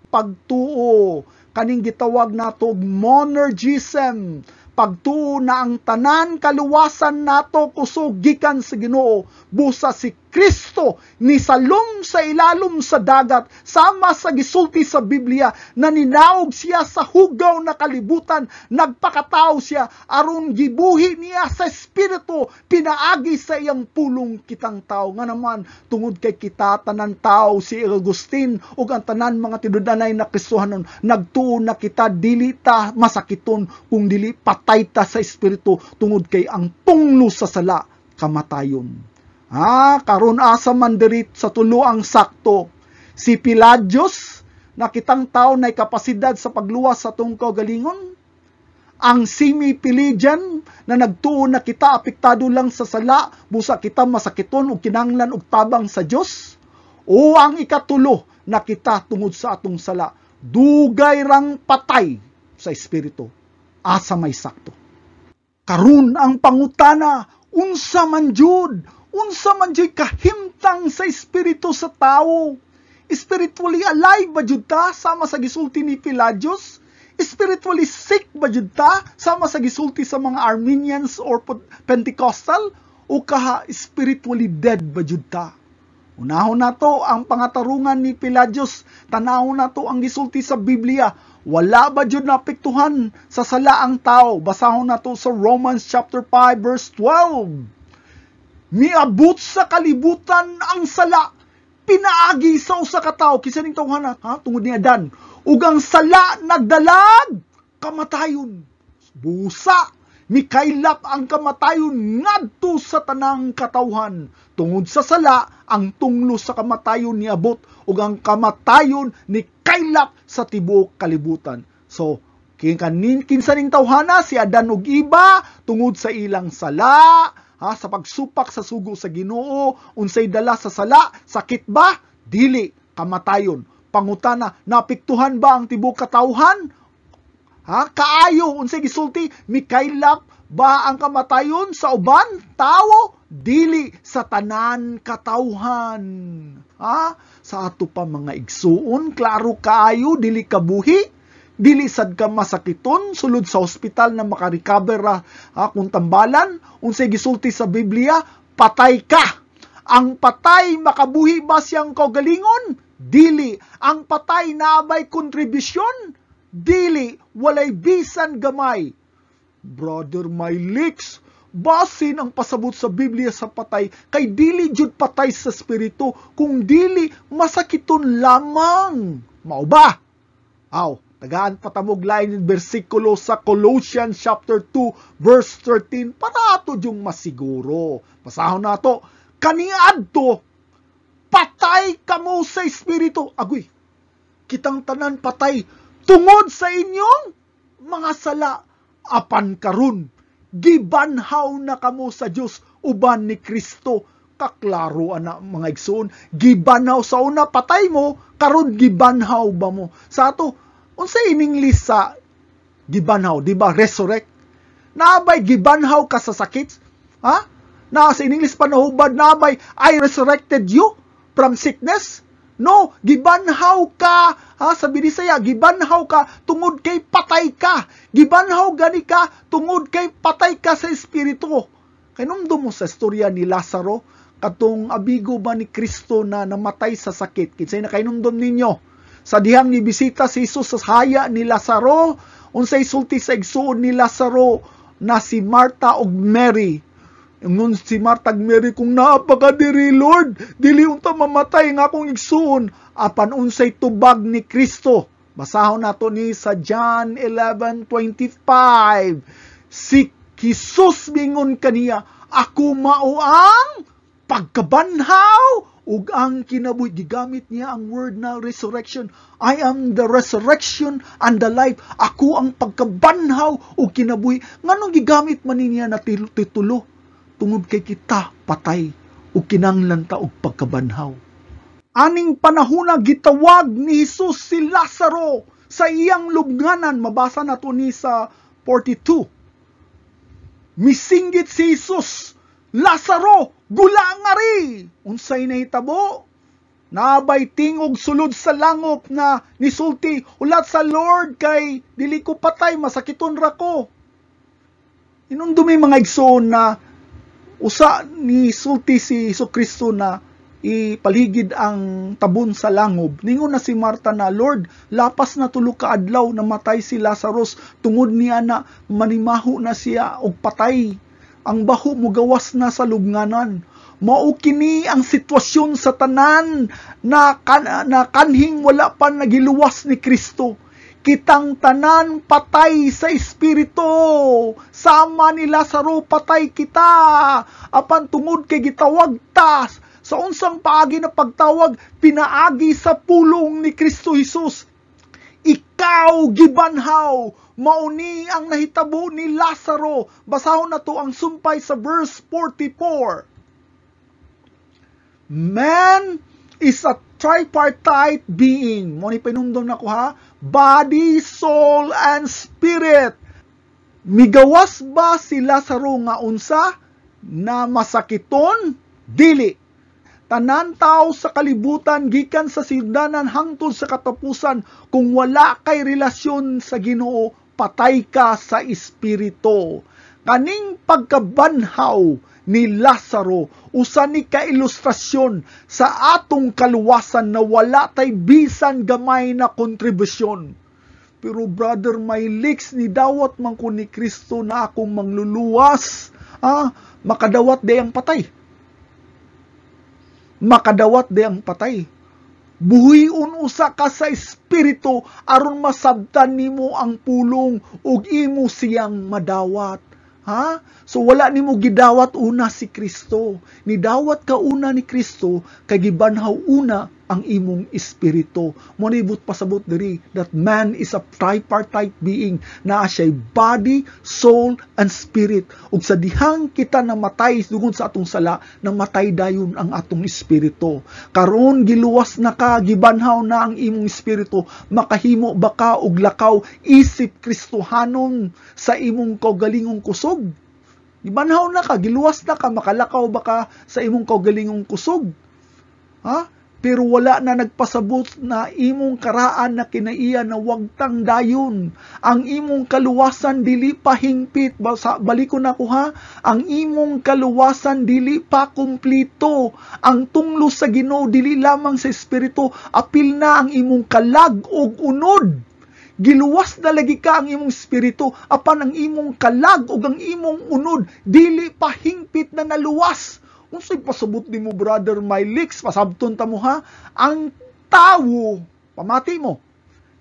pagtuo, kaning gitawag nato monergism. Pagtuo na ang tanan kaluwasan nato kusog gikan sa Ginoo, busa si Kristo ni salom sa ilalom sa dagat, sama sa gisulti sa Biblia na ninaog siya sa hugaw na kalibutan, nagpakatao siya aron gibuhi niya sa espiritu, pinaagi sa iyang pulong kitang tao. Nga naman tungod kay kita tanan tao, si Agustin ug ang tanan mga tinudanay na Kristohanon, nagtuo na kita dili ta masakiton kung dili patay ta sa espiritu tungod kay ang punglo sa sala kamatayon. Karon asa man diri sa tulo ang sakto. Si Pelagius, nakitang tao na kapasidad sa pagluwas sa atong kagalingon. Ang semi-Pelagian na nagtuo na kita apektado lang sa sala, busa kita masakiton ug kinanglan og tabang sa Dios. O ang ikatulo na kita tungod sa atong sala, dugay rang patay sa espiritu. Asa may sakto. Karon ang pangutana, unsa man jud kahimtang sa espiritu sa tao? Spiritually alive ba jud ta sama sa gisulti ni Pelagius? Spiritually sick ba jud ta sama sa gisulti sa mga Armenians or Pentecostal? O kaha spiritually dead ba jud ta? Unahon na to ang pangatarungan ni Pelagius. Tanawon na to ang gisulti sa Biblia. Wala ba jud naapektuhan sa sala ang tao? Basahon na to sa Romans chapter 5 verse 12. Miabot sa kalibutan ang sala, pinaagi sa usa ka tawo kinsa ning tawhana tungod ni Adan. Ug ang sala nagdalag kamatayon. Busa mikaylap ang kamatayon ngadto sa tanang katawhan. Tungod sa sala, ang tunglo sa kamatayon niabot ug ang kamatayon ni kaylap sa tibuok kalibutan. So, kinsa ning tawhana si Adan ug Eva tungod sa ilang sala, sa pagsupak sa sugo sa Ginoo, unsay dala sa sala, sakit ba? Dili, kamatayon. Pangutana, naapektuhan ba ang tibuok katawhan? Kaayo, unsay gisulti, mikaylap ba ang kamatayon sa uban tawo? Dili sa tanan katawhan. Sa ato pa mga igsuon, klaro kaayo, dili kabuhi, dili sad ka masakiton, sulod sa ospital na makarecover kung tambalan. Unsay gisulti sa Biblia, patay ka. Ang patay makabuhi ba siyang kaugalingon? Dili. Ang patay naabay kontribusyon? Dili. Walay bisan gamay. Brother Mylix, basin ang pasabot sa Biblia sa patay, kay dili jud patay sa spirito, kung dili masakiton lamang. Mao ba? Tagaan patamog lain yung bersikulo sa Colossians chapter 2 verse 13 para ato yung masiguro. Pasahon na to. Kaniadto, patay kamo sa espiritu. Agoy, kitang tanan patay tungod sa inyong mga sala. Apan karon, gibanhaw na kamo sa Dios uban ni Kristo. Kaklaro ana mga igsoon, gibanhaw sa una patay mo, karon gibanhaw ba mo? Sa ato, unsay in English sa gibanhaw, di ba? Resurrect. Naabay gibanhaw ka sa sakit? Na sa in English pa nahubad, naabay I resurrected you from sickness? No, gibanhaw ka, sa Binisaya, gibanhaw ka tungod kay patay ka. Gibanhaw gani ka tungod kay patay ka sa espiritu. Kinumdum mo sa istorya ni Lazaro, katong abigo ba ni Kristo na namatay sa sakit? Kinsay na kinumdum ninyo? Sa dihang ni bisita si Jesus sa haya ni Lazaro, unsay sulti sa igsuon ni Lazaro na si Martha ug Mary. Ngun si Martha ug Mary, kung napakadiri Lord, dili unta mamatay nga akong igsuon, apan unsay tubag ni Kristo. Basahon nato ni sa John 11:25. Si Jesus mingon kaniya, ako mao ang pagkabanhaw ug ang kinabuhi. Gigamit niya ang word na resurrection. I am the resurrection and the life. Ako ang pagkabanhaw ug kinabuhi. Nganong gigamit man niya na titulo? Tungod kay kita patay ug kinahanglan ta og pagkabanhaw. Aning panahona gitawag ni Jesus si Lazaro sa iyang lubnganan. Mabasa nato ni sa 42. Misinggit si Jesus, Lazaro, gula ngari. Unsay nahitabo? Naabay tingog sulod sa langop na nisulti, ulat sa Lord kay dili ko patay, masakiton ra ko. Inundumi mga igsoon na usa ni sulti si Jesucristo na ipaligid ang tabon sa langob. Ningon na si Martha na, Lord, lapas na tulo ka adlaw na matay si Lazarus, tungod niya na manimaho na siya og patay. Ang baho mo gawas na sa lubnganan. Mao kini ang sitwasyon sa tanan na kanhing wala pa nagiluwas ni Kristo. Kitang tanan patay sa espiritu. Sama ni Lazaro patay kita. Apan tungod kay gitawag ta sa unsang paagi na pagtawag, pinaagi sa pulong ni Kristo Jesus. Ikaw gibanhaw. Mauni ang nahitabo ni Lazaro. Basahon na to ang sumpay sa verse 44. Man is a tripartite being. Mo ni pinumdum na ko body, soul, and spirit. Migawas ba si Lazaro nga unsa na masakiton? Dili. Tanan tao sa kalibutan gikan sa sigdanan hangtod sa katapusan, kung wala kay relasyon sa Ginoo, patay ka sa espiritu. Kaning pagkabanhaw ni Lazaro, usa ni ka-ilustrasyon sa atong kaluwasan na wala tay bisan gamay na kontribusyon. Pero brother Mylix, ni dawat man ko ni Kristo na akong mangluluwas, makadawat day ang patay. Makadawat day ang patay. Buhiun usa ka sa espiritu aron masabtan nimo ang pulong ug imo siyang madawat. So wala nimo gidawat una si Kristo. Nidawat ka una ni Kristo kay gibanhaw una ang imong espiritu. Mo nibut pasabot diri that man is a tripartite being, na siya body, soul, and spirit. Ug sa dihang kita namatay dugon sa atong sala, namatay dayon ang atong espiritu. Karon giluwas na ka, gibanhaw na ang imong espiritu, makahimo ba ka og lakaw isip Kristohanon sa imong kaugalingong kusog? Gibanhaw na ka, giluwas na ka, makalakaw ba ka sa imong kaugalingong kusog? Pero wala na nagpasabot na imong karaan na kinaiya na wagtang dayon. Ang imong kaluwasan dili pa hingpit. Baliko na ko ang imong kaluwasan dili pa kumplito. Ang tunglo sa Ginoo dili lamang sa espiritu, apil na ang imong kalag ug unod. Giluwas na lagi ka ang imong espiritu, apan ang imong kalag ug ang imong unod dili pa hingpit na naluwas. Unsay pasabot nimo brother Mylix, pasabton ta mo ang tawo, pamati mo,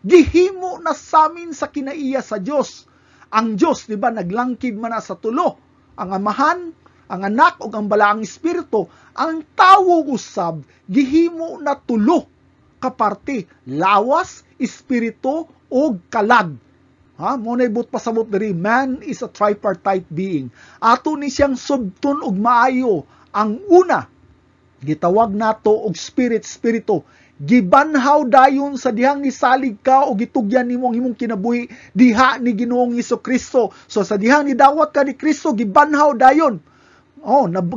gihimo na samin sa kinaiya sa Dios. Ang Dios, di ba, naglangkib man na sa tulo, ang Amahan, ang Anak ug ang Balaang Espiritu. Ang tawo usab gihimo na tulo kaparte, lawas, espiritu ug kalag. Mo na ibut pasabot diri, man is a tripartite being. Ato ni siyang subton og maayo. Ang una, gitawag nato og spirito. Gibanhaw dayon sa dihang nisalig ka o gitugyan nimo ang imong kinabuhi diha ni Ginoong Hesukristo. So sa dihang nidawat ka ni Kristo, gibanhaw dayon.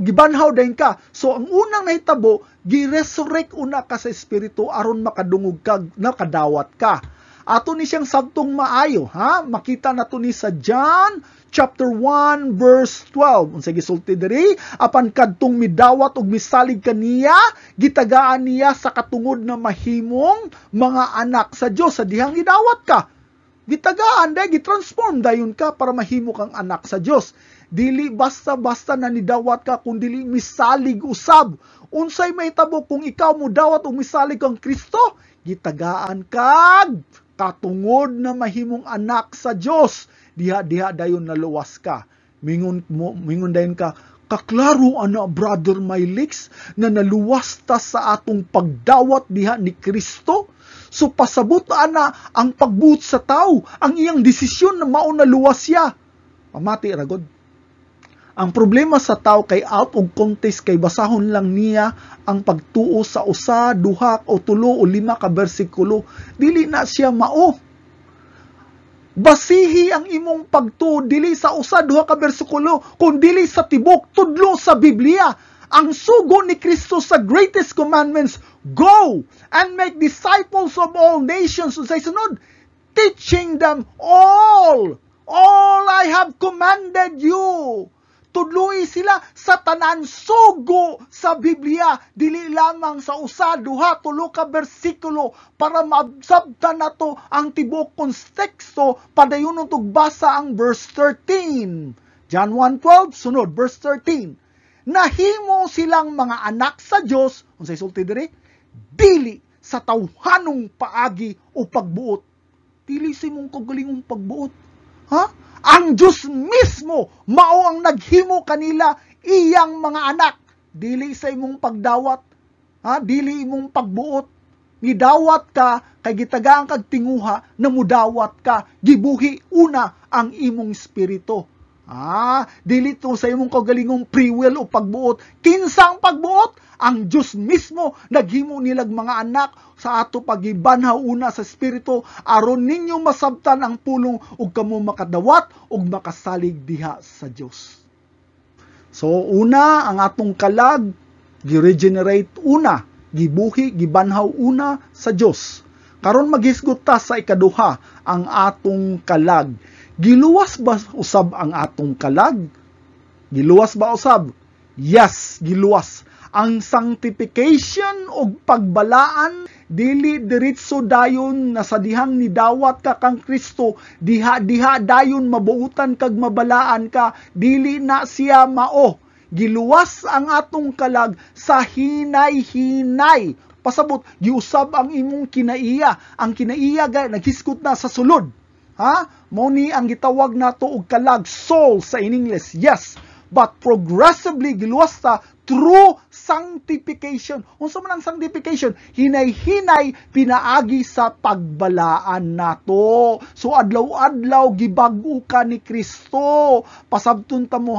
Gibanhaw dayon ka. So ang unang nahitabo, gi-resurrect una ka sa espiritu aron makadungog ka, nakadawat ka. Ato ni siyang sabtong maayo, makita nato ni sa John chapter 1 verse 12. Unsay gisulti diri, apan kadtong midawat ug misalig kaniya, gitagaan niya sa katungod na mahimong mga anak sa Dios. Sa dihang gidawat ka, gitagaan day, gitransform dayon ka para mahimo kang anak sa Dios. Dili basta-basta na nidawat ka, kung dili misalig usab. Unsay mahitabo kung ikaw mo dawat ug misalig kang Kristo? Gitagaan kag katungod na mahimong anak sa Dios. Diha dayon naluwas ka. Mingon dayon ka, kaklaro ana brother Mylix na naluwas ta sa atong pagdawat diha ni Kristo. So pasabot ana ang pagbuot sa tao, ang iyang desisyon na mao naluwas siya. Pamati ragod. Ang problema sa tao kay out og context, kay basahon lang niya ang pagtuo sa usa, duha o tulo o lima ka bersikulo. Dili na siya mao. Basihi ang imong pagtuo dili sa usa, duha ka bersikulo, kun dili sa tibok tudlo sa Biblia. Ang sugo ni Kristo sa greatest commandments, go and make disciples of all nations. Unsay sunod? Teaching them all I have commanded you. Tudloy sila sa tanan sugo sa Biblia, dili lamang sa usa, duha, tulo ka bersikulo para maabsabtan nato ang tibok konteksto. Padayon tug basa ang verse 13. John 1:12 sunod verse 13. Nahimo silang mga anak sa Dios, unsay sulti diri? Dili sa tawhanong paagi o pagbuot. Dili sa imong kagalingong pagbuot. Ang Diyos mismo mao ang naghimo kanila iyang mga anak. Dili sa imong pagdawat, dili imong pagbuot. Gidawat ka kay gitagaan kag tinguha na mudawat ka. Gibuhi una ang imong espiritu. Dili to sa imong kagalingong free will o pagbuot. Kinsang pagbuot? Ang Diyos mismo naghimo nilag mga anak sa ato pagibanhaw una sa espiritu aron ninyo masabtan ang pulong ug kamo makadawat ug makasalig diha sa Dios. So una, ang atong kalag gi-regenerate una, gibuhi, gibanhaw una sa Dios. Karon maghisgot ta sa ikaduha, ang atong kalag Giluwas ba usab ang atong kalag? Giluwas ba usab? Yes, giluwas. Ang sanctification o pagbalaan, dili diritso dayon na sa dihang ni dawat ka kang Kristo, diha dayon mabuutan kag mabalaan ka, dili na siya mao. Giluwas ang atong kalag sa hinay-hinay. Pasabot, giusab ang imong kinaiya. Ang kinaiya naghiskot na sa sulod. Mao ni ang gitawag nato og kalag, soul sa in English. Yes, but progressively giluwas ta through sanctification. Unsa man ang sanctification? Hinay-hinay pinaagi sa pagbalaan nato. So adlaw-adlaw gibag-o ka ni Kristo. Pasabton ta mo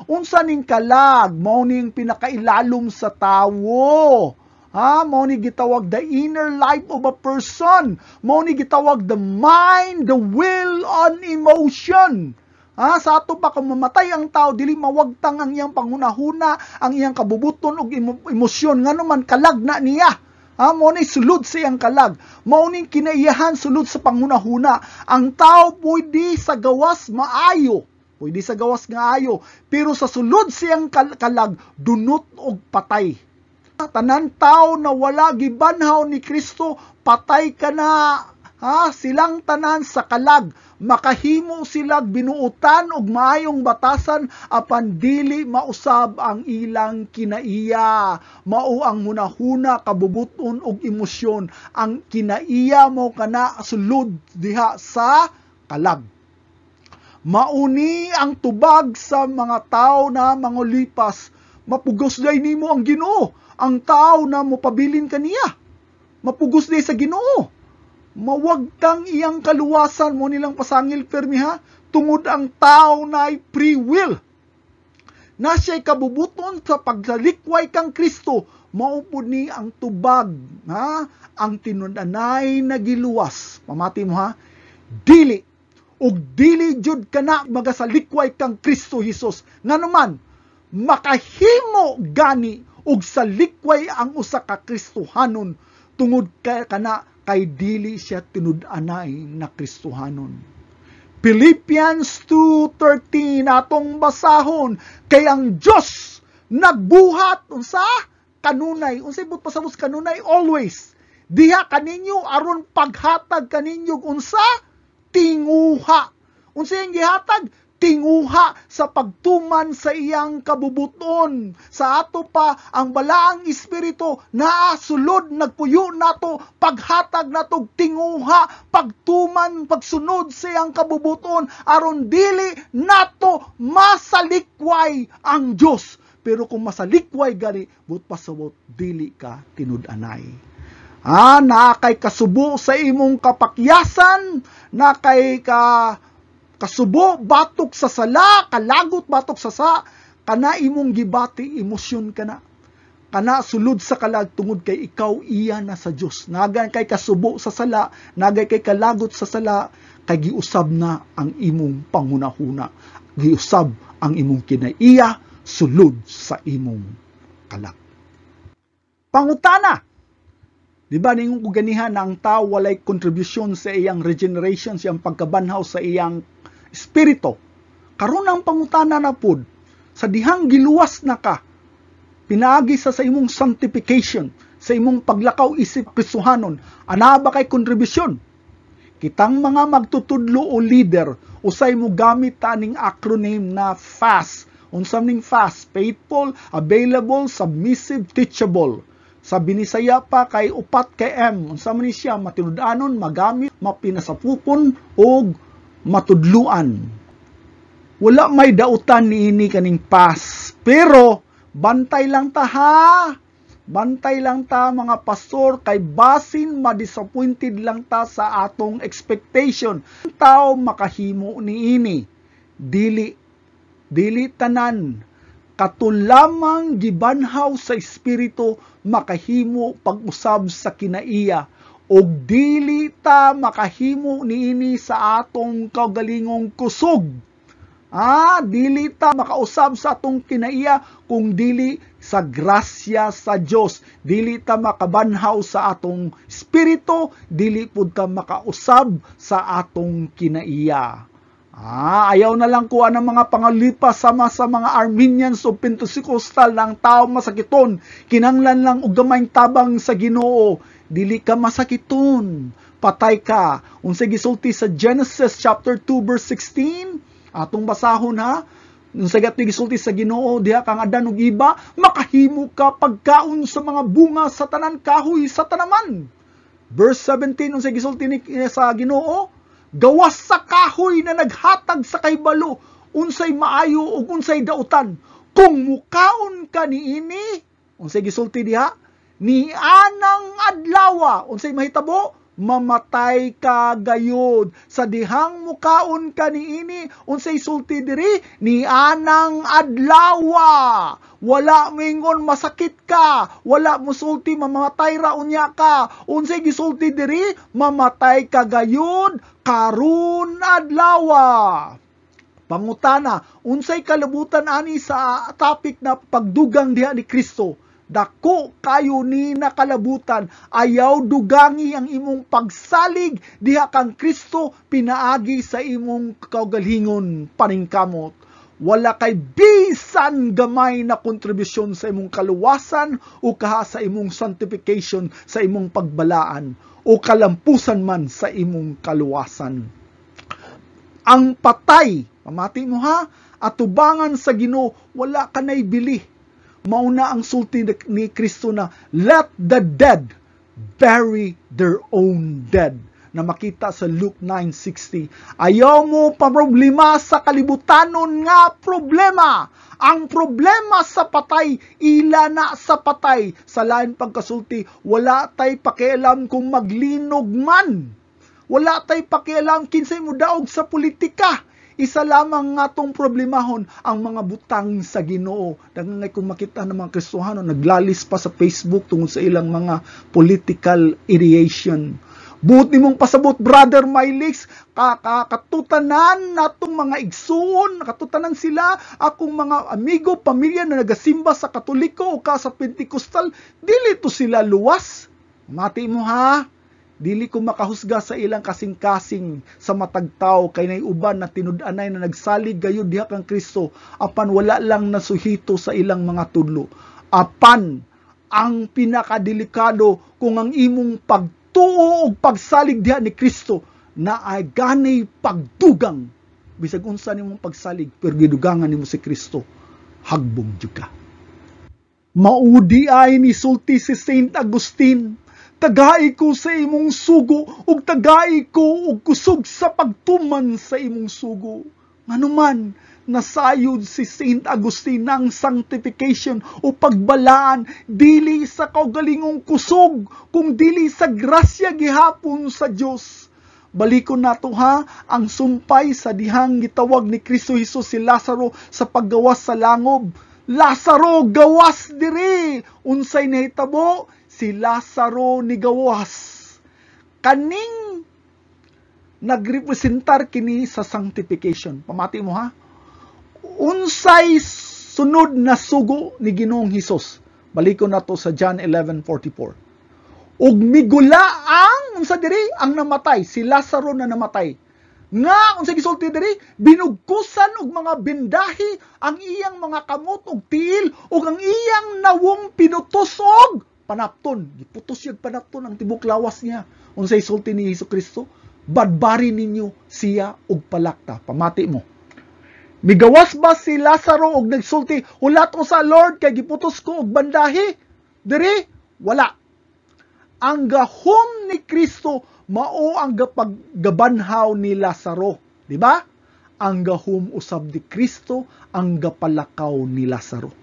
unsa ning kalag? Mao ning pinakailalom sa tawo. Mao ni gitawag the inner life of a person. Mao ni gitawag the mind, the will, and emotion. Sa ato pa kung mamatay ang tao, dili mawagtang ang iyang panghunahuna, ang iyang kabubuton ug emosyon, nganuman kalag na niya. Mao ni sulod sa iyang kalag. Mao ni kinaiyahan sulod sa panghunahuna. Ang tao pwede sa gawas maayo. Pwede sa gawas nga ayo. Pero sa sulod sa iyang kalag, dunot og patay. Tanan tao na wala gibanhaw ni Kristo, patay ka na. Silang tanan sa kalag, makahimo sila binuutan og maayong batasan apan dili mausab ang ilang kinaiya. Mao ang hunahuna, kabubuton og emosyon. Ang kinaiya mo kana sulod diha sa kalag. Mauni ang tubag sa mga tao na mangulipas. Mapugos day nimo ang Ginoo. Ang tao na mopabilin kaniya, mapugos day sa Ginoo. Mawag kang iyang kaluwasan mo nilang pasangil permi tungod ang tao na ay free will. Na siya'y kabubuton sa pagsalikway kang Kristo, maupod ni ang tubag, ang tinundanay na giluwas. Pamati mo dili, ug dili jud kana magasalikway kang Kristo Jesus. Nganuman, makahimo gani ug sa likway ang usa ka Kristohanon tungod kana kay dili siya tinud-anay na Kristohanon. Philippians 2:13 atong basahon, kay ang Dios nagbuhat unsa kanunay, unsay but pasabot kanunay always. Diha kaninyo aron paghatag kaninyo unsa tinguha. Unsay ang gihatag? Tinguha sa pagtuman sa iyang kabubuton. Sa ato pa, ang balaang espiritu na sulod, nagpuyo nato, paghatag nato, tinguha, pagtuman, pagsunod sa iyang kabubuton, aron dili nato masalikway ang Diyos. Pero kung masalikway gani, but pasabot, dili ka tinud-anay. Nakay kasubo sa imong kapakyasan, nakay kasubo, batok sa sala, kalagot, batok sa kana imong gibati, emosyon kana. Kana sulod sa kalag, tungod kay ikaw iya na sa Diyos. Nagay kay kasubo sa sala, nagay kay kalagot sa sala, kay giusab na ang imong panghunahuna. Giusab ang imong kinaiya, sulod sa imong kalag. Pangutana, diba ningon ko ganihan na ang tao walay kontribusyon sa iyang regeneration, sa iyang pagkabanhaw sa iyang espiritu. Karon ang pangutana na pud, sa dihang giluwas na ka, pinaagi sa imong sanctification, sa imong paglakaw isip Kristohanon, ana ba kay kontribusyon? Kitang mga magtutudlo o leader, usay mo gamit taning acronym na FAST. Unsa ning FAST? Faithful, available, submissive, teachable. Sa binisaya pa kay 4 kay M. Unsa man ni siya? Matinud-anon, magamit, mapinasapupon, o matudluan. Wala may dautan niini kaning pas. Pero, bantay lang ta Bantay lang ta mga pastor, kay basin ma-disappointed lang ta sa atong expectation. Tao makahimo niini. Dili tanan. Katulamang gibanhaw sa espiritu makahimo pag-usab sa kinaiya. Og dili ta makahimo niini sa atong kaugalingong kusog. Dili ta makausab sa atong kinaiya kung dili sa grasya sa Dios. Dili ta makabanhaw sa atong espiritu, dili pud ta makausab sa atong kinaiya. Ayaw na lang kuha ng mga pangalipas sama sa mga Armenians o Pentecostal ng tao masakiton. Kinanglan lang og gamayng tabang sa Ginoo. Dili ka masakiton. Patay ka. Unsay gisulti sa Genesis chapter 2 verse 16. Atong basahon ha. Unsay gisulti sa Ginoo diha kang Adan ug Iba, makahimo ka pagkaon sa mga bunga sa tanan kahoy sa tanaman. Verse 17 unsay gisulti sa Ginoo? Gawas sa kahoy na naghatag sa kaybalo, unsay maayo ug unsay dautan. Kung mukaon ka niini, unsay gisulti diha? Ni anang adlaw, unsay mahitabo? Mamatay ka gayod. Sa dihang mukaon ka niini, unsay sulti diri? Ni anang adlaw. Wala mingon masakit ka, wala musulti mamamatay ra unya ka. Unsay gisulti diri? Mamatay ka gayud karon adlaw. Pangutana, unsay kalabutan ani sa topic na pagdugang diha ni Kristo? Dako kayo ni nakalabutan, ayaw dugangi ang imong pagsalig diha kang Kristo pinaagi sa imong kaugalingon paningkamot. Wala kay bisan gamay na kontribusyon sa imong kaluwasan o kaha sa imong sanctification sa imong pagbalaan o kalampusan man sa imong kaluwasan. Ang patay, pamati mo ha, atubangan sa Ginoo, wala ka na'y bili. Mauna ang sulti ni Kristo na, let the dead bury their own dead. Na makita sa Luke 9:60. Ayaw mo problema sa kalibutanon nga problema. Ang problema sa patay, ila na sa patay. Sa lain pagkasulti, wala tay pakialam kung maglinog man. Wala tay pakialam kinsay mo daog sa politika. Isa lamang nga tong problemahon, ang mga butang sa Ginoo. Dagangay kung makita ng mga Kristohano, naglalis pa sa Facebook tungkol sa ilang mga political ideation. Buot nimong pasabot, Brother Mylix, katutanan natong mga igsoon, katutanan sila, akong mga amigo, pamilya na nagasimba sa Katoliko o ka sa Pentecostal, dili to sila luwas. Mati mo ha, dili ko makahusga sa ilang kasing-kasing sa matag tao, kay nay uban na tinud-anay na nagsalig gayud diha kang Kristo, apan wala lang nasuhito sa ilang mga tudlo. Apan, ang pinakadelikado kung ang imong pagtuo o pagsalig diha ni Kristo na ay ganay pagdugang. Bisag unsa nimong pagsalig, pero gidugangan nimo si Kristo, hagbong jud ka. Maudi ay ni sulti si Saint Agustin, tagai ko sa imong sugo, ug tagai ko og kusog sa pagtuman sa imong sugo. Nganuman, nasayod si Saint Agustin ng sanctification o pagbalaan dili sa kaugalingong kusog kung dili sa grasya gihapon sa Dios. Balikon nato ha ang sumpay sa dihang gitawag ni Kristo Hesus si Lazaro sa paggawas sa langob. Lazaro, gawas diri. Unsay nahitabo? Si Lazaro ni gawas. Kaning nagrepresentar kini sa sanctification. Pamati mo ha? Unsay sunod na sugo ni Ginoong Hesus. Balikon nato sa John 11:44. Ug migula ang unsa diri ang namatay, si Lazaro na namatay. Nga unsa gisulti diri, binugkusan og mga bindahi ang iyang mga kamot ug tiil ug ang iyang nawong pinutos og panapton. Giputos yun panapton ang tibok lawas niya. Unsay sulti ni Hesukristo? Badbari ninyo siya og palakta. Pamati mo. Migawas ba si Lazaro og nagsulti, hulat o sa Lord kay giputos ko og bandahi? Diri, wala. Ang gahom ni Kristo mao ang gapaggabanhaw ni Lazaro, di ba? Ang gahom usab ni Kristo ang gapalakaw ni Lazaro.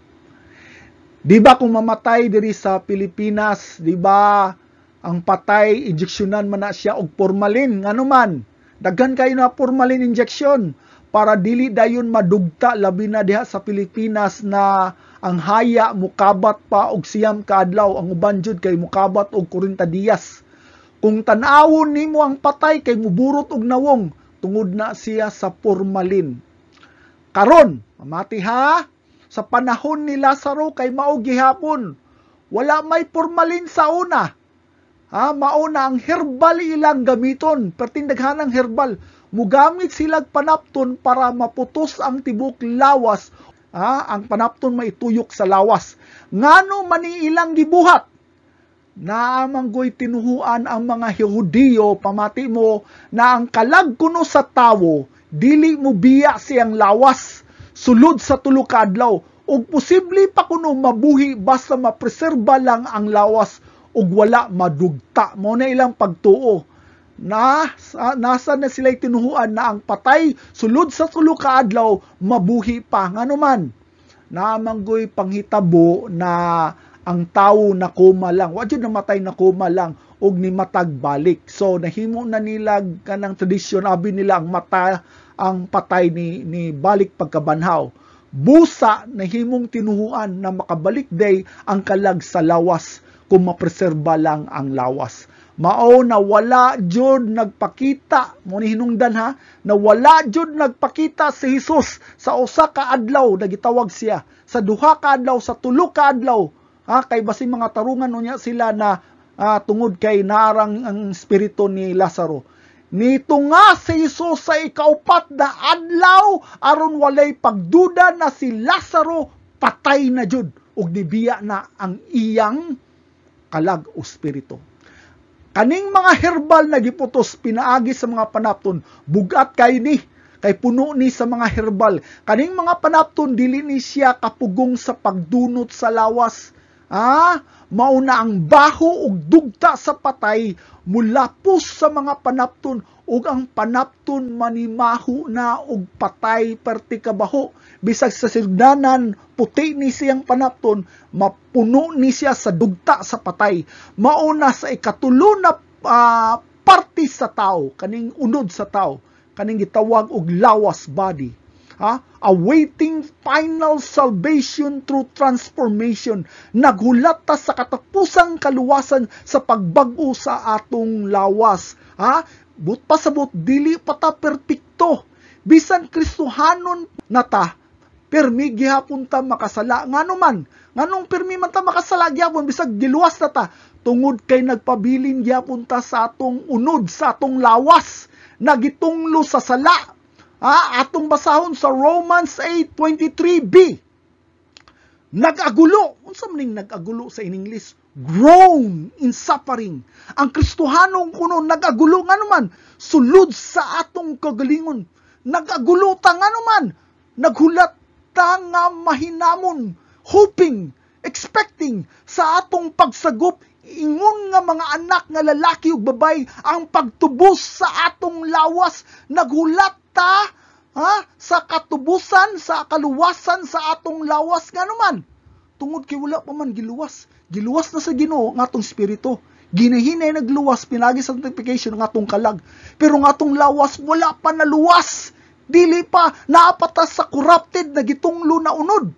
Di ba kung mamatay diri sa Pilipinas, di ba? Ang patay injeksyonan man na siya og formalin, nganuman. Daghan kayo na formalin injection para dili dayon madugta labi na diha sa Pilipinas na ang haya mukabat pa og siyam ka adlaw, ang uban jud kay mukabat og 40 diyas. Kung tan-awon nimo ang patay kay muburot og nawong, tungod na siya sa formalin. Karon, mamati ha, sa panahon ni Lazaro kay mao gihapon, wala may formalin sa una. Mao na ang herbal ilang gamiton, pertindaghanang herbal. Mugamit silag panapton para maputos ang tibok lawas. Ang panapton maituyok sa lawas. Ngano mani ilang gibuhat? Naamanggoy tinuhuan ang mga Hudiyo, pamati mo, na ang kalag kuno sa tawo, dili mo biya siyang lawas, sulod sa tulo ka adlaw, ug posible pa kuno mabuhi basta mapreserba lang ang lawas, ug wala madugta. Mo na ilang pagtuo. Nasa na sila'y tinuhuan na ang patay, sulod sa tulo ka adlaw, mabuhi pa. Ngano man, naamanggoy panghitabo na ang tawo na koma lang, wadyo namatay na koma lang, og ni matag balik. So nahimo na nila kanang tradisyon, abi nila ang patay ni balik pagkabanhaw. Busa nahimong tinuhuan na makabalik day ang kalag sa lawas kung mapreserba lang ang lawas. Mao na wala jud nagpakita, mo ni hinungdan na wala jud nagpakita si Hesus sa usa ka adlaw, nagitawag siya sa duha ka adlaw, sa tulo ka adlaw. Kay basi mga tarungan unya sila na tungod kay narang ang espiritu ni Lazaro. Nito nga si Jesus sa ikaupat na adlaw aron walay pagduda na si Lazaro patay na jud ug nibiya na ang iyang kalag o espiritu. Kaning mga herbal na giputos pinaagi sa mga panapton, bugat kay ni, kay puno ni sa mga herbal. Kaning mga panapton dili ni siya kapugong sa pagdunot sa lawas. Mauna ang baho ug dugta sa patay mulapos sa mga panapton, ug ang panapton manimaho na ug patay perti kabaho. Bisag sa sigdanan puti ni siyang panapton, mapuno ni siya sa dugta sa patay. Mauna sa ikatulo na parte sa tao, kaning unod sa tao, kaning gitawag og lawas body. Awaiting final salvation through transformation. Naghulat ta sa katapusang kaluwasan sa pagbag-o sa atong lawas. But pasabot dili pa ta perpekto. Bisan Kristohanon na ta, permi gihapon ta makasala. Ngano man, nganong permi man ta makasala gihapon bisag giluwas na ta. Tungod kay nagpabilin gihapon ta sa atong unod, sa atong lawas, nagitunglo sa sala. Atong basahon sa Romans 8:23b. Nag-agulo. Unsa man ning nag-agulo sa in English? Groan in suffering. Ang Kristohanong kuno nag-agulo nga naman sulod sa atong kagalingon. Nag-agulo ta nga naman. Naghulat ta nga mahinamon, hoping, expecting sa atong pagsagop ingon nga mga anak nga lalaki ug babay ang pagtubos sa atong lawas. Naghulat ta sa katubusan, sa kaluwasan sa atong lawas nga naman. Tungod kay wala pa man giluwas. Giluwas na sa Ginoo nga atong espiritu. Ginahinay nagluwas pinagi sa sanctification nga atong kalag. Pero nga atong lawas wala pa naluwas. Dili pa naapatas sa corrupted na gitunglo na unod.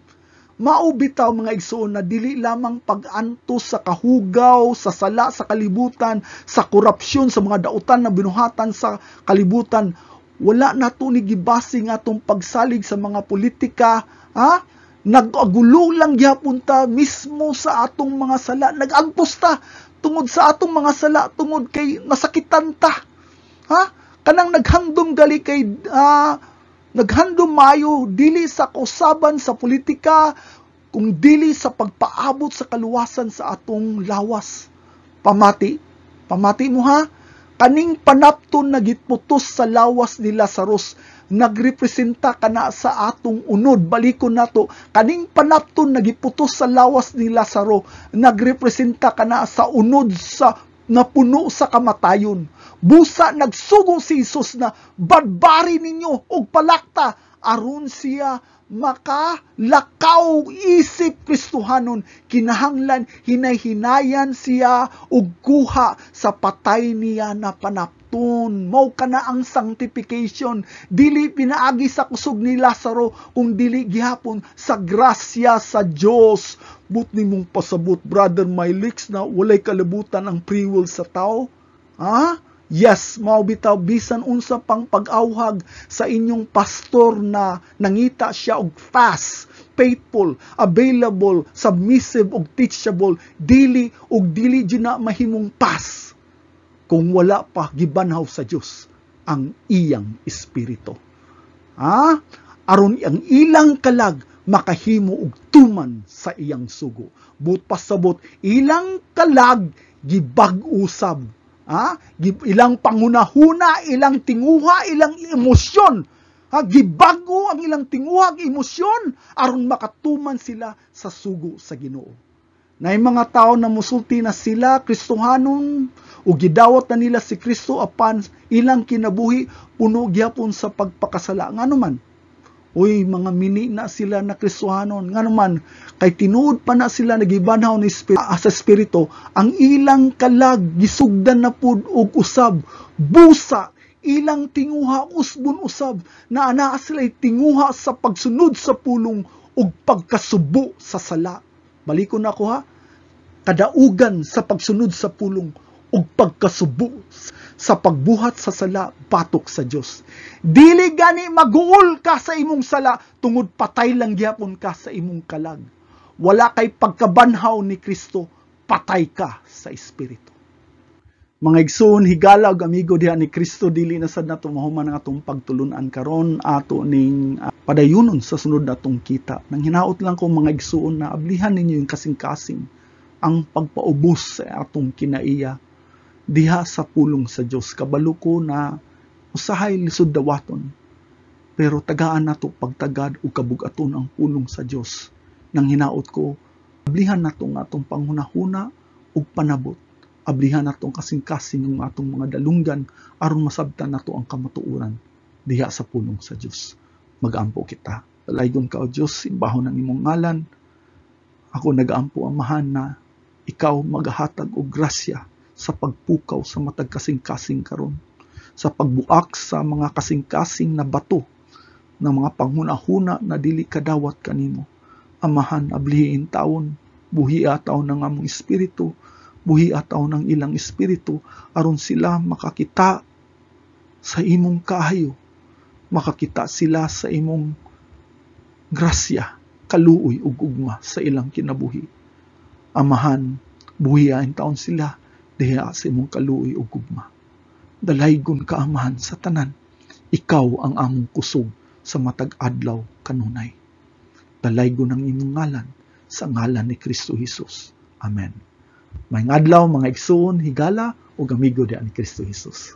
Maubitaw mga igsoon na dili lamang pag-antos sa kahugaw, sa sala sa kalibutan, sa korupsyon, sa mga dautan na binuhatan sa kalibutan. Wala na ito ni gibasing atong pagsalig sa mga politika. Nag-agulo lang gyapon ta mismo sa atong mga sala. Nag-agpos ta tungod sa atong mga sala, tungod kay nasakitan ta. Kanang naghandom gali kay naghandom mayo dili sa kausaban sa politika, kung dili sa pagpaabot sa kaluwasan sa atong lawas. Pamati mo kaning panapton na gitputos sa lawas ni Lazarus, nagrepresenta kana sa atong unod. Balikon nato, kaning panapton na gitputos sa lawas ni Lazaro, nagrepresenta kana sa unod sa napuno sa kamatayon. Busa nagsugo si Jesus na badbari ninyo og palakta aron siya makalakaw isip Kristohanon. Kinahanglan hinay-hinayan siya og kuha sa patay niya na panapton. Mao kana ang sanctification. Dili pinaagi sa kusog ni Lazaro, kung dili gihapon sa grasya sa Dios. But nimong pasabot, Brother Mylix, na walay kalabutan ang free will sa tao. Yes, mao bitaw bisan unsa pang pag-awhag sa inyong pastor na nangita siya og fast, faithful, available, submissive ug teachable, dili na mahimong pas kung wala pa gibanhaw sa Dios ang iyang espiritu. Aron ang ilang kalag makahimo og tuman sa iyang sugo. But pasabot ilang kalag gibag-usab, ilang pangunahuna, ilang tinguha, ilang emosyon, gibago ang ilang tinguha, emosyon aron makatuman sila sa sugo sa Ginoo. Nay mga tao na musulti na sila Kristohanon o gidawat na nila si Kristo apan ilang kinabuhi puno gyapon sa pagpakasala. Nganuman, uy, mga mini na sila na Kristohanon. Nganuman, kay tinuod pa na sila nagibanhaw ni sa Espiritu, ang ilang kalag gisugdan na pud og usab, busa, ilang tinguha usbon usab, na anaa sila tinguha sa pagsunod sa pulong ug pagkasubo sa sala. Balikon ako ha, kadaugan sa pagsunod sa pulong ug pagkasubo sa pagbuhat sa sala batok sa Dios. Dili gani maguol ka sa imong sala tungod patay lang gyapon ka sa imong kalag. Wala kay pagkabanhaw ni Kristo, patay ka sa espiritu. Mga igsoon, higala ug amigo diha ni Kristo, dili na sad nato mahuman ang atong pagtulunan karon ato ning padayunon sa sunod natong kita. Nang hinaot lang ko mga igsoon na ablihan ninyo yung kasing-kasing ang pagpaubos sa atong kinaiya diha sa pulong sa Dios. Kabalo ko na usahay lisod dawaton, pero tagaan nato pagtagad ug kabugaton ang pulong sa Dios. Nang hinaot ko, ablihan nato nga atong panghunahuna ug panabot. Ablihan natong kasing-kasing ng atong mga dalunggan aron masabtan nato ang kamatuoran diha sa pulong sa Dios. Mag-ampo kita. Dalaygon ka o Dios, imbahon ng imong ngalan. Ako nag-ampo amahan na ikaw magahatag og grasya sa pagpukaw sa matag kasing-kasing karon, sa pagbuak sa mga kasing-kasing na bato ng mga panghunahuna na dili kadawat kanimo. Amahan, ablihin taon, buhia taon ng among espiritu, buhia taon ng ilang espiritu, aron sila makakita sa imong kaayo, makakita sila sa imong grasya, kaluoy ug ugma sa ilang kinabuhi. Amahan, buhiain taon sila diha sa imong kaluoy ug ugma. Dalaygon ka amahan sa tanan, ikaw ang among kusog sa matag adlaw kanunay. Dalaygon ang imong ngalan sa ngalan ni Kristo Jesus. Amen. May adlaw mga igsoon, higala ug amigo diha ni Kristo Jesus.